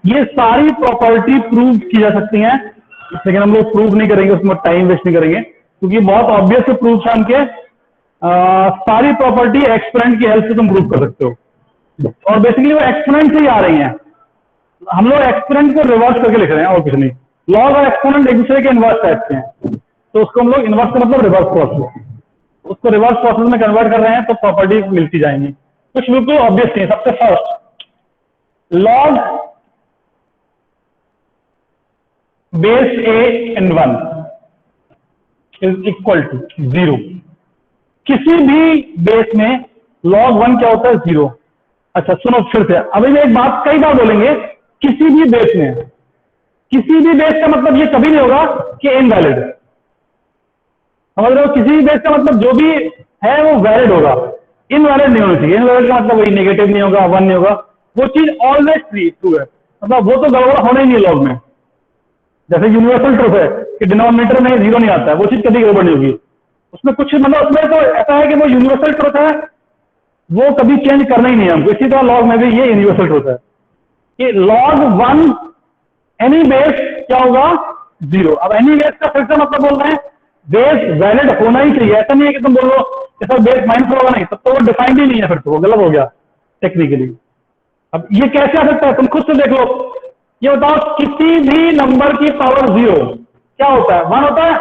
ये सारी प्रॉपर्टी प्रूव की जा सकती हैं, लेकिन हम लोग प्रूव नहीं करेंगे, उसमें टाइम वेस्ट नहीं करेंगे क्योंकि बहुत ऑब्वियस से प्रूफ है उनके। सारी प्रॉपर्टी एक्सपोनेंट की हेल्प से तुम प्रूव कर सकते हो, और बेसिकली वो एक्सपोनेंट से ही आ रही हैं। हम लोग एक्सपोनेंट को रिवर्स करके लिख रहे हैं और कुछ नहीं। लॉग और एक्सपोनेंट एक दूसरे के इनवर्स टाइप के हैं, तो उसको हम लोग इनवर्स का मतलब रिवर्स प्रोसेस, उसको रिवर्स प्रोसेस में कन्वर्ट कर रहे हैं तो प्रॉपर्टी मिलती जाएंगी। कुछ बिल्कुल ऑब्वियस नहीं। सबसे first, log base a in 1 is equal to 0। किसी भी बेस में log 1 क्या होता है? 0। अच्छा सुनो फिर से, अभी भी एक बात कई बार बोलेंगे, किसी भी बेस में। किसी भी बेस का मतलब ये कभी नहीं होगा कि इनवैलिड, समझ रहे हो? किसी भी बेस का मतलब जो भी है वो वैलिड होगा, इनवैलिड नहीं होना चाहिए। इनवैलिड का मतलब वही नेगेटिव नहीं होगा, 1 नहीं होगा, वो चीज ऑलवेज ट्रू है, मतलब वो तो गड़बड़ होना ही नहीं लॉग में। जैसे यूनिवर्सल ट्रूथ है कि डिनोमिनेटर में 0 नहीं आता है, वो चीज कभी गड़बड़ नहीं होगी। उसमें कुछ मतलब उसमें तो ऐसा है कि वो यूनिवर्सल ट्रूथ है, वो कभी चेंज करना ही नहीं है हमको। इसी तरह लॉग में भी ये यूनिवर्सल ट्रूथ है कि log 1 एनी बेस क्या होगा? 0। अब एनी बेस का फिर से मतलब बोल रहे हैं बेस वैलिड होना ही चाहिए। ऐसा नहीं है कि तुम बोलो कि सर बेस -4 होगा, नहीं, तब तो वो डिफाइंड ही नहीं है, फिर तो वो गलत हो गया टेक्निकली। अब ये कैसे आ सकता है? तुम खुद से देख लो। ये बताओ किसी भी नंबर की पावर 0 क्या होता है? 1 होता है।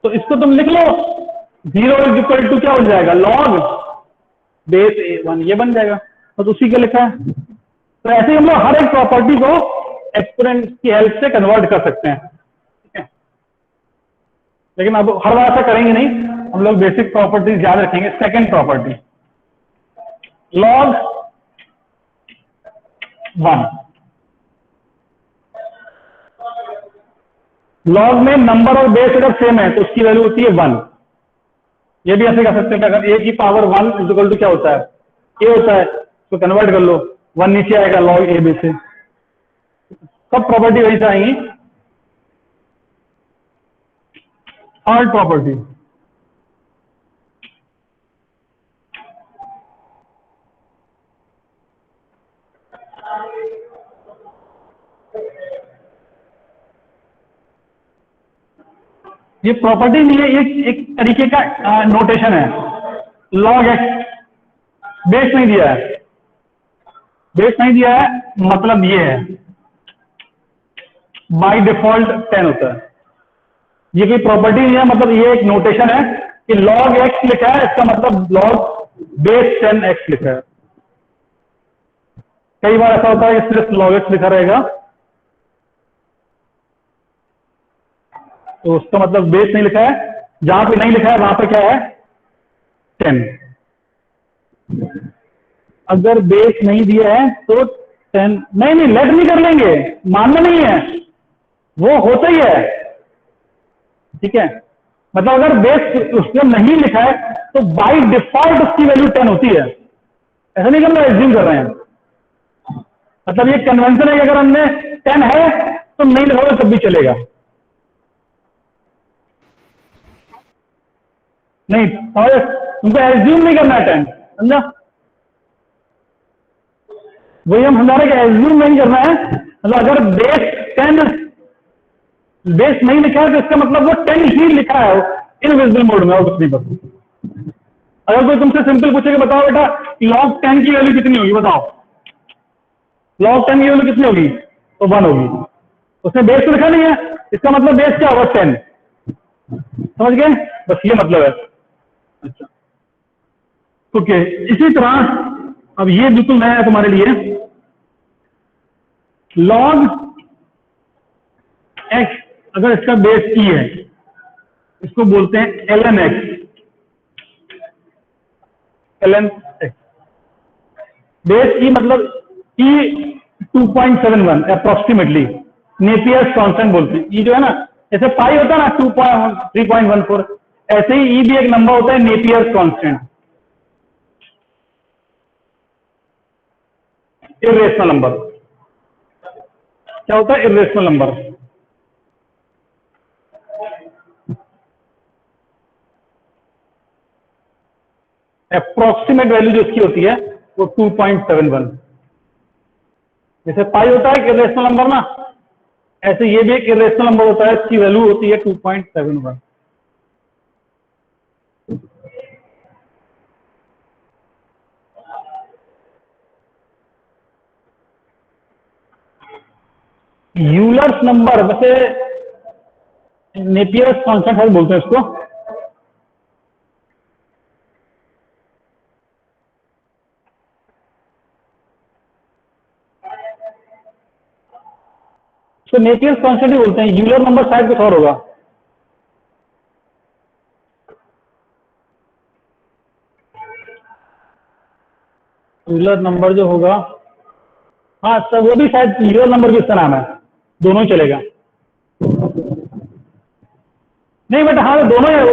तो इसको तुम लिख लो, 0 इज इक्वल टू क्या हो जाएगा? लॉग बेस A1, ये बन जाएगा। तो उसी के लिखा है। तो ऐसे ही हम लोग हर एक प्रॉपर्टी को एक्सपोनेंट की हेल्प से कन्वर्ट कर सकते हैं, ठीक है? लेकिन अब हर बार ऐसा करेंगे नहीं, हम लोग बेसिक प्रॉपर्टीज याद रखेंगे। Second property, log 1। लॉग में नंबर और बेस अगर सेम है तो उसकी वैल्यू होती है 1। ये भी ऐसे कर सकते हैं कि अगर a की पावर 1 इज इक्वल टू क्या होता है? a होता है, तो कन्वर्ट कर लो, 1 नीचे आएगा log a b से। सब प्रॉपर्टी वही से आएंगी। थर्ड प्रॉपर्टी, ये प्रॉपर्टी नहीं है, ये एक तरीके का नोटेशन है। log x बेस नहीं दिया है, बेस नहीं दिया है मतलब ये है, बाय डिफॉल्ट 10 होता है। ये कोई प्रॉपर्टी नहीं है, मतलब ये एक नोटेशन है कि log x लिखा है, इसका मतलब log बेस 10x लिखा है। कई बार ऐसा होता है कि सिर्फ log x लिखा रहेगा, तो उसका मतलब बेस नहीं लिखा है। जहां पे नहीं लिखा है वहां पे क्या है, 10। अगर बेस नहीं दिया है तो 10 नहीं, नहीं लेट नहीं कर लेंगे, मानना नहीं है, वो होता ही है। ठीक है, मतलब अगर बेस उसने नहीं लिखा है तो बाय डिफॉल्ट उसकी वैल्यू 10 होती है। ऐसा नहीं कि हम लोग एज्यूम कर रहे हैं, मतलब ये कन्वेंशन है कि अगर हमने 10 है तो नहीं लिखा तब भी चलेगा। नहीं, और तुमको एज्यूम नहीं करना है 10, समझा? वही हम समझा रहे हैं कि एज्यूम नहीं करना है, मतलब अगर बेस 10 बेस नहीं लिखा है तो इसका मतलब वो 10 ही लिखा है इनविजिबल मोड में, और कुछ नहीं पता। अगर कोई तुमसे सिंपल पूछे कि बताओ बेटा log 10 की वैल्यू कितनी होगी, बताओ log 10 की वैल्यू कितनी होगी, तो 1 होगी। उसने बेस तो लिखा नहीं है, इसका मतलब बेस क्या होगा, 10। समझ गए, बस ये मतलब है। अच्छा, ओके। इसी तरह अब ये बिल्कुल नया है तुम्हारे लिए, log x अगर इसका बेस e है, इसको बोलते हैं ln x। ln x base e मतलब e 2.71 अप्रोक्सीमेटली, नेपियर्स कांस्टेंट बोलते हैं। e जो है ना, जैसे पाई होता है ना 3.14, ऐसे ही e भी एक नंबर होता है नेपियर्स कांस्टेंट, इर्रेशनल नंबर। क्या होता है, इर्रेशनल नंबर। अप्रोक्सीमेट वैल्यू जो इसकी होती है वो 2.71। जैसे पाई होता है इर्रेशनल नंबर ना, ऐसे ये भी एक इर्रेशनल नंबर होता है, इसकी वैल्यू होती है 2.71। यूलर्स नंबर, वैसे नेपियर्स कांस्टेंट है बोलते हैं इसको। तो नेपियर्स कांस्टेंट ही बोलते हैं, यूलर नंबर शायद कुछ और होगा। यूलर नंबर जो होगा, हाँ सर वो भी शायद यूलर नंबर भी इसका नाम है, दोनों ही चलेगा। नहीं बट हाँ दोनों है,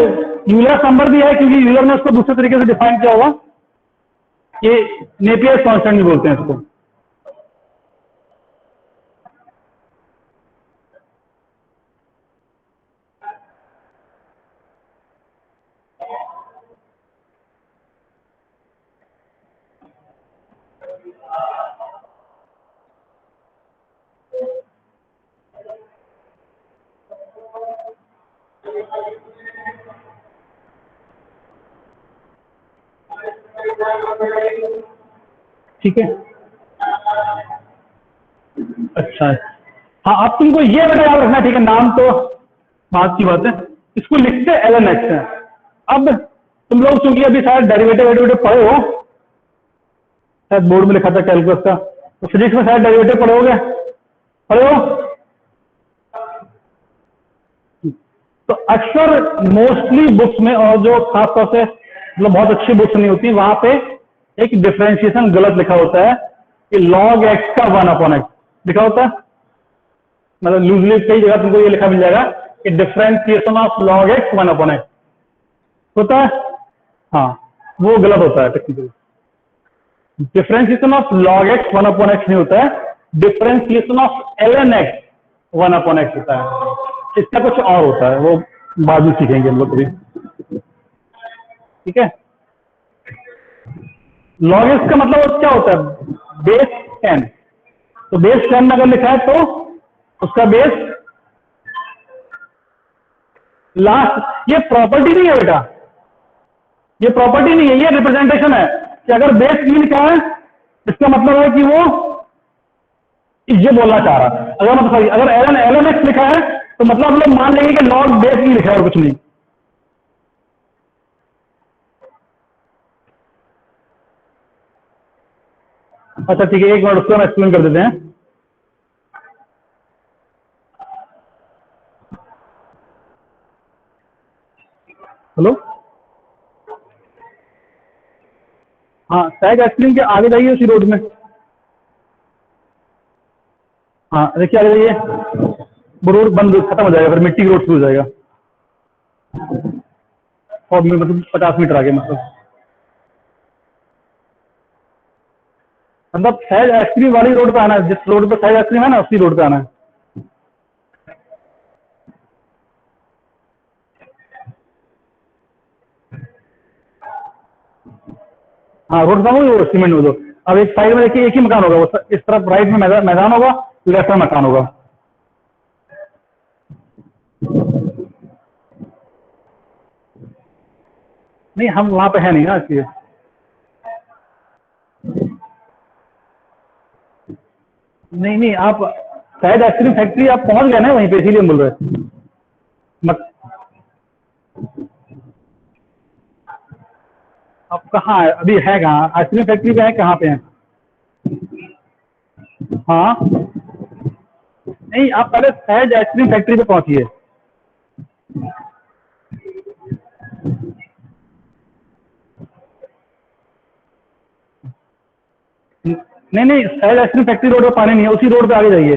यूलर नंबर भी है क्योंकि यूलर ने उसको दूसरे तरीके से डिफाइन किया होगा, ये नेपियर्स कांस्टेंट भी बोलते हैं इसको। ठीक है, अच्छा। हाँ अब तुमको ये बेटा याद रखना, ठीक है, नाम तो बात की बात है, इसको लिखते ln x है। अब तुम लोग चूंकि अभी शायद डेरिवेटिव वेरिवेटिव पढ़े हो, शायद बोर्ड में लिखा था कैलकुलस का, तो फिजिक्स में शायद डेरिवेटिव पढ़ोगे, पढ़े हो? तो अक्सर मोस्टली बुक्स में, और जो खासतौर से मतलब बहुत अच्छी बुक्स नहीं होती, वहां पे एक डिफरेंशिएशन गलत लिखा होता है कि log x का 1/x लिखा होता है। मतलब लूजली कई जगह तुमको ये लिखा मिल जाएगा कि differentiation of log x 1/x होता है, हाँ वो गलत होता है technically. Differentiation of log x 1/x नहीं होता है, differentiation of ln x 1/x होता है। इसका कुछ और होता है, वो बाद में सीखेंगे हम लोग कभी। ठीक है, log x का मतलब क्या होता है, बेस 10। तो बेस 10 अगर लिखा है तो उसका बेस लास्ट, ये प्रॉपर्टी नहीं है बेटा, ये प्रॉपर्टी नहीं है, ये रिप्रेजेंटेशन है कि अगर बेस 3 लिखा है इसका मतलब है कि वो ये बोलना चाह रहा है। अगर मतलब सॉरी, अगर ln x लिखा है तो मतलब हम लोग मान लेंगे कि log बेस ही लिखा है और कुछ नहीं। अच्छा ठीक है, एक मिनट उसको हम एक्सप्लेन कर देते हैं। हेलो, हाँ सैग आइसक्रीम के आगे जाइए उसी रोड में। हाँ देखिए आगे जाइए, वो रोड बंद खत्म हो जाएगा, फिर मिट्टी की रोड शुरू हो जाएगा। और मतलब 50 मीटर आगे मतलब सैग आइसक्रीम वाली रोड पे आना है, जिस रोड पे सैग आइसक्रीम है ना उसी रोड पे आना है। हाँ रोड का वो सीमेंट वो। अब एक साइड में देखिए एक ही मकान होगा, वो इस तरफ राइट में मैदान होगा, लेफ्ट में मकान होगा। नहीं हम वहां पे है नहीं ना इसलिए। नहीं नहीं, आप शायद आइसक्रीम फैक्ट्री आप पहुंच गए ना वहीं पे, इसीलिए बोल रहे हैं। मत आप कहाँ है अभी, है कहाँ आइसक्रीम फैक्ट्री पे है, कहाँ पे है? हाँ नहीं, आप पहले सहज आइसक्रीम फैक्ट्री पे पहुंचिए। नहीं नहीं, सहज आइसक्रीम फैक्ट्री रोड पे पानी नहीं है, उसी रोड पे आगे जाइए।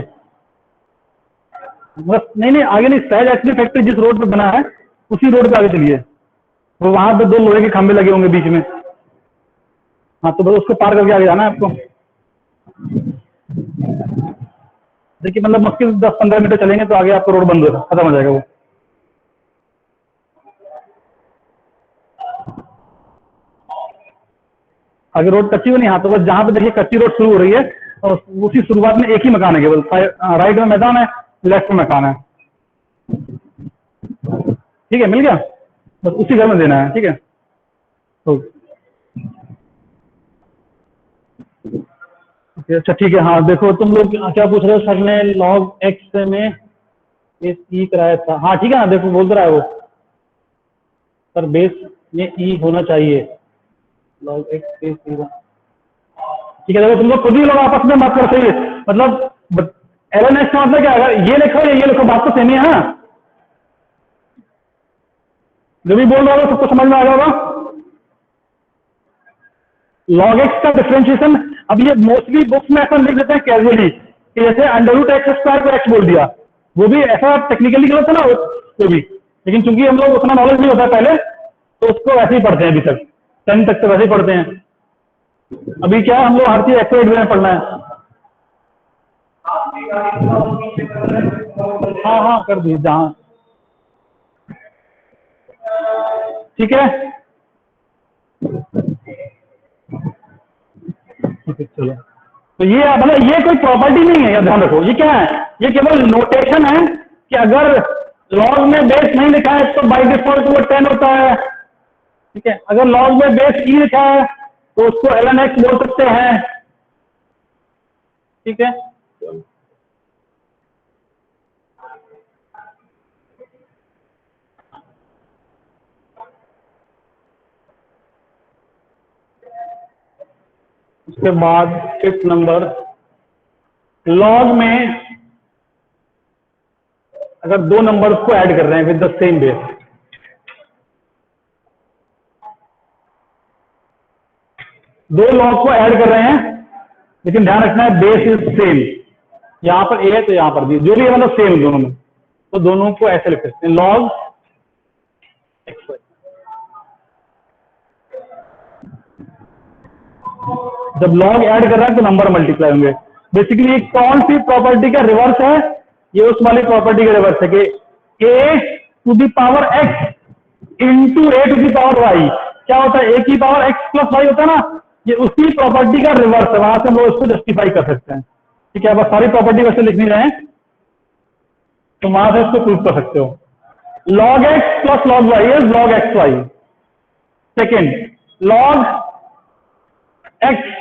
बस नहीं नहीं आगे नहीं, सहज आइसक्रीम फैक्ट्री जिस रोड पे बना है उसी रोड पे आगे चलिए। वो वहां पे 2 लोहे के खंभे लगे होंगे बीच में। हाँ तो बस उसको पार करके आगे जाना है आपको। देखिए मतलब मुश्किल 10-15 मीटर चलेंगे तो आगे आपका रोड बंद होगा, खत्म हो जाएगा वो। आगे रोड कच्ची बनी, हाँ तो बस जहाँ पे देखिए कच्ची रोड शुरू हो रही है और उसी शुरुआत में एक ही मकान है केवल, राइट में मैदान है, लेफ्ट में मकान है। ठीक है, मिल गया, बस उसी घर में देना है। ठीक है, तो अच्छा ठीक है। हाँ देखो तुम लोग क्या पूछ रहे हो, सर ने लॉग एक्स में बेस ई कराया था। हाँ ठीक है ना, देखो बोल रहा है वो सर बेस में ई होना चाहिए, लॉग एक्स बेस ई। ठीक है, देखो तुम लोग खुद ही लोग आपस में बात करते ही मतलब एल एन एक्स का मतलब क्या है, ये लिखो या ये लिखो बात तो सेम ही है ना। जो भी बोल रहा होगा सबको समझ में आ जाएगा। लॉग एक्स का डिफरेंशिएशन, अब ये मोस्टली बुक्स में ऐसा लिख देते हैं कैजुअली कि जैसे अंडर रूट एक्स स्क्वायर को एक्स बोल दिया, वो भी ऐसा टेक्निकली गलत है ना वो भी, लेकिन चूंकि हम लोग उतना नॉलेज नहीं होता पहले तो उसको वैसे ही पढ़ते हैं, अभी तक 10 तक तो वैसे ही पढ़ते हैं। अभी क्या है, हम लोग हर चीज एक्यूरेट वे में पढ़ना है। हाँ हाँ कर दी जहाँ, ठीक है। ठीक है चलो, तो ये मतलब ये कोई प्रॉपर्टी नहीं है, ध्यान रखो। ये क्या है, ये केवल नोटेशन है कि अगर लॉग में बेस नहीं लिखा है तो बाय डिफॉल्ट वो 10 होता है। ठीक है, अगर लॉग में बेस ई लिखा है तो उसको ln x बोल सकते हैं। ठीक है, उसके बाद 5th नंबर, लॉग में अगर 2 नंबर्स को ऐड कर रहे हैं with the same base, 2 log को ऐड कर रहे हैं लेकिन ध्यान रखना है बेस इज सेम। यहां पर ए है तो यहां पर भी जो भी है मतलब सेम दोनों में, तो दोनों को ऐसे लिख सकते हैं लॉग एक्स वाई। जब लॉग ऐड कर रहा है तो नंबर मल्टीप्लाई होंगे। बेसिकली ये कौन सी प्रॉपर्टी का रिवर्स है, ये उस वाली प्रॉपर्टी का रिवर्स है कि A to the power X into A to the power Y क्या होता है, ए की पावर एक्स प्लस वाई होता है ना, ये उसी प्रॉपर्टी का रिवर्स है। वहां से हम लोग इसको जस्टिफाई कर सकते हैं। ठीक है, बस सारी प्रॉपर्टी वैसे लिखनी रहे तो वहां से इसको प्रूव कर सकते हो। Log X plus log Y is log X Y. Second, log X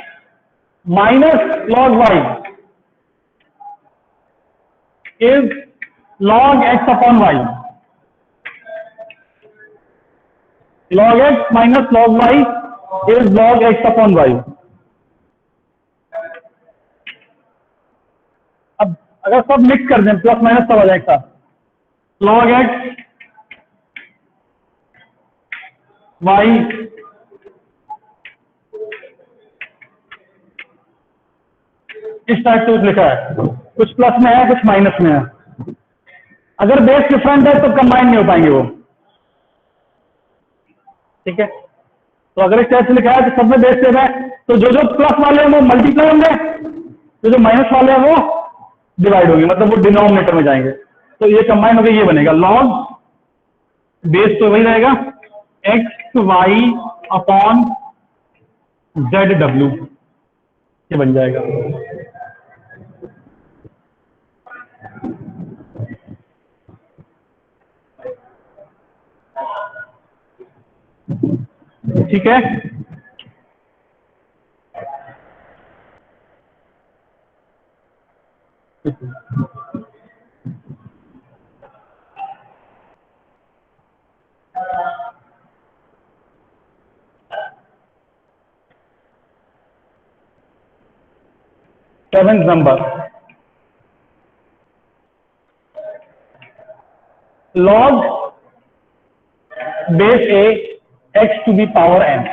minus log Y is log X upon Y, log X minus log Y is log X upon Y. अब अगर सब mix कर दें plus minus सब आ जाएगा, log X Y इस type से लिखा है, कुछ प्लस में है कुछ माइनस में है। अगर बेस डिफरेंट है तो कंबाइन नहीं हो पाएंगे वो, ठीक है। तो अगर इस टाइप से लिखा है तो सब में बेस सेम है, तो जो जो प्लस वाले हैं वो मल्टीप्लाई होंगे, जो जो माइनस वाले हैं वो डिवाइड होंगे, मतलब वो डिनोमिनेटर में जाएंगे। तो ये कंबाइन होकर ये बनेगा, लॉग बेस तो वही रहेगा X Y upon Z W, ये बन जाएगा। ठीक है, seventh number, log base A X to the power N,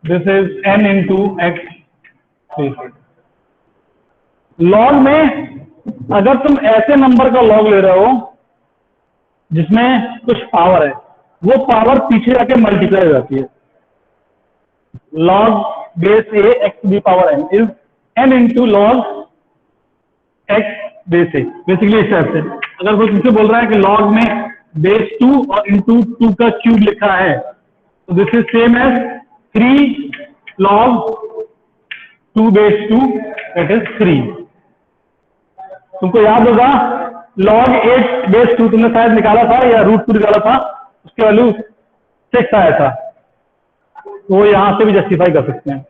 this is N into X. Log में अगर तुम ऐसे नंबर का लॉग ले रहे हो जिसमें कुछ पावर है, वो पावर पीछे जाके मल्टीप्लाई हो जाती है। Log base A X to the power N is N into log x base A. Basically इस टाइप से अगर कोई तुमसे बोल रहा है कि लॉग में बेस 2 और इंटू 2 का क्यूब लिखा है, तो this is same as 3 log 2 base 2, that is 3। तुमको याद होगा लॉग 8 बेस 2 तुमने शायद निकाला था या रूट 2 निकाला था, उसकी वैल्यू 6 आया था, तो वो यहां से भी जस्टिफाई कर सकते हैं।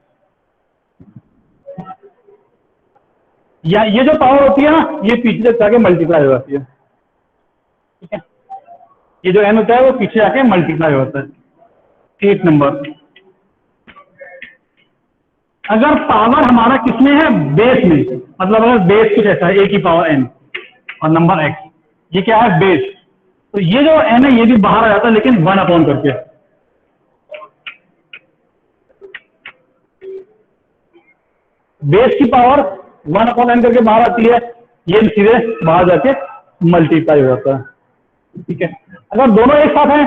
या ये जो पावर होती है ना, ये पीछे तक जाके मल्टीप्लाई हो जाती है, ठीक है। ये जो एन होता है वो पीछे जाके मल्टीप्लाई होता है। 8 नंबर, अगर पावर हमारा किसमें है, बेस में, मतलब अगर बेस कुछ ऐसा है ए की पावर एन और नंबर एक्स, ये क्या है बेस, तो ये जो एन है ये भी बाहर आ जाता है लेकिन 1 अपॉन करके। बेस की पावर 1 अपॉन एन करके बाहर आती है, ये सीधे बाहर जाके मल्टीप्लाई हो जाता है, ठीक है। अगर दोनों एक साथ हैं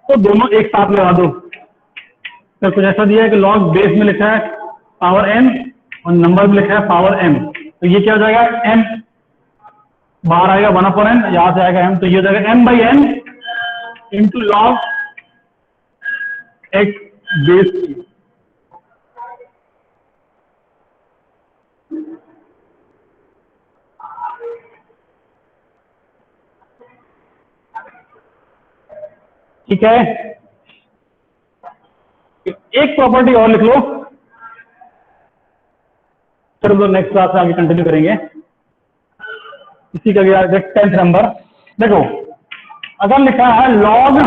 तो दोनों एक साथ लगा दो। तो कुछ ऐसा दिया है कि लॉग बेस में लिखा है पावर एन और नंबर में लिखा है पावर एम, तो ये क्या हो जाएगा, एम बाहर आएगा 1 अपॉन एन, यहां से आएगा एम, तो ये हो जाएगा m by n into log x base. ठीक है, एक प्रॉपर्टी और लिख लो, फिर हम लोग नेक्स्ट क्लास में आगे कंटिन्यू करेंगे। इसी का 10th नंबर देखो, अगर लिखा है log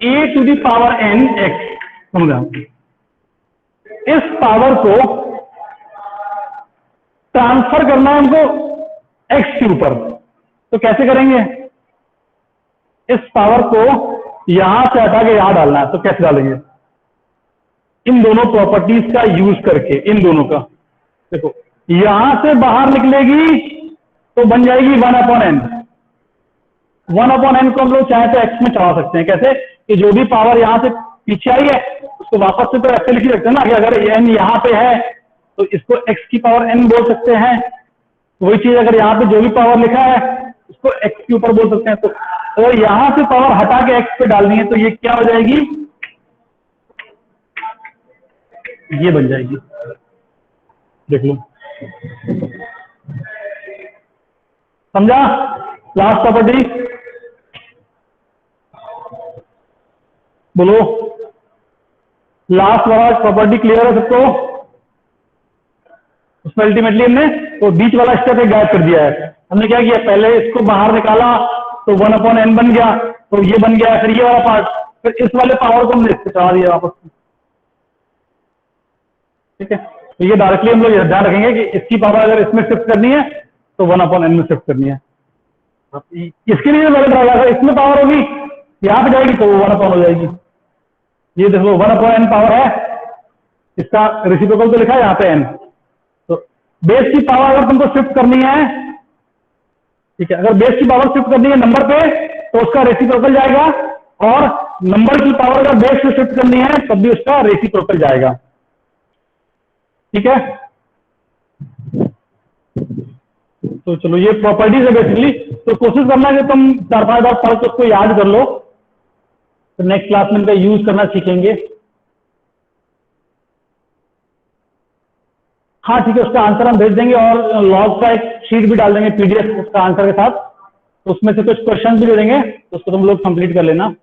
a to the power n x, समझा, इस पावर को ट्रांसफर करना है हमको एक्स के ऊपर, तो कैसे करेंगे, इस पावर को यहां से हटा के यहां डालना है, तो कैसे डालेंगे, इन दोनों प्रॉपर्टीज का यूज करके, इन दोनों का। देखो यहां से बाहर निकलेगी तो बन जाएगी 1 अपॉन एन। 1 अपॉन एन को हम लोग चाहे तो एक्स में चढ़ा सकते हैं, कैसे कि जो भी पावर यहां से पीछे आई है उसको वापस से तो ऐसे लिख सकते हैं ना, कि अगर एन यहां पे है तो इसको एक्स की पावर एन बोल सकते हैं, वही चीज अगर यहाँ पे जो भी पावर लिखा है उसको एक्स के ऊपर बोल सकते हैं। तो यहां से पावर हटा के एक्स पे डालनी है, तो ये क्या हो जाएगी, ये बन जाएगी, देख लो, समझा। लास्ट प्रॉपर्टी बोलो, लास्ट वाला प्रॉपर्टी क्लियर है सबको? उसमें अल्टीमेटली हमने तो बीच वाला स्टेप एक गायब कर दिया है। हमने क्या किया, पहले इसको बाहर निकाला तो 1/n बन गया, तो ये बन गया, फिर ये वाला पार्ट, फिर इस वाले पावर को हमने इससे चढ़ा दिया वापस। ठीक है, तो ये डायरेक्टली हम लोग ध्यान रखेंगे कि इसकी पावर अगर इसमें शिफ्ट करनी है तो 1/n में शिफ्ट करनी है। इसके लिए गलत रहेगा, इसमें पावर होगी यहाँ पे जाएगी तो 1/n हो जाएगी। ये देखो 1/n पावर है, इसका रेसिप्रोकल तो लिखा है यहाँ पे n। तो बेस की पावर अगर तुमको शिफ्ट करनी है, ठीक है, अगर बेस की पावर शिफ्ट करनी है नंबर पे तो उसका रेसिप्रोकल जाएगा, और नंबर की पावर अगर बेस पे शिफ्ट करनी है तब भी उसका रेसिप्रोकल जाएगा। ठीक है, तो चलो ये प्रॉपर्टीज है बेसिकली। तो कोशिश करना है कि तुम 4-5 बार पढ़ के उसको याद कर लो, तो नेक्स्ट क्लास में इनका यूज करना सीखेंगे। हाँ ठीक है, उसका आंसर हम भेज देंगे और लॉग का एक शीट भी डाल देंगे पीडीएफ उसका आंसर के साथ, तो उसमें से कुछ क्वेश्चन भी दे देंगे, तो उसको तुम लोग कंप्लीट कर लेना।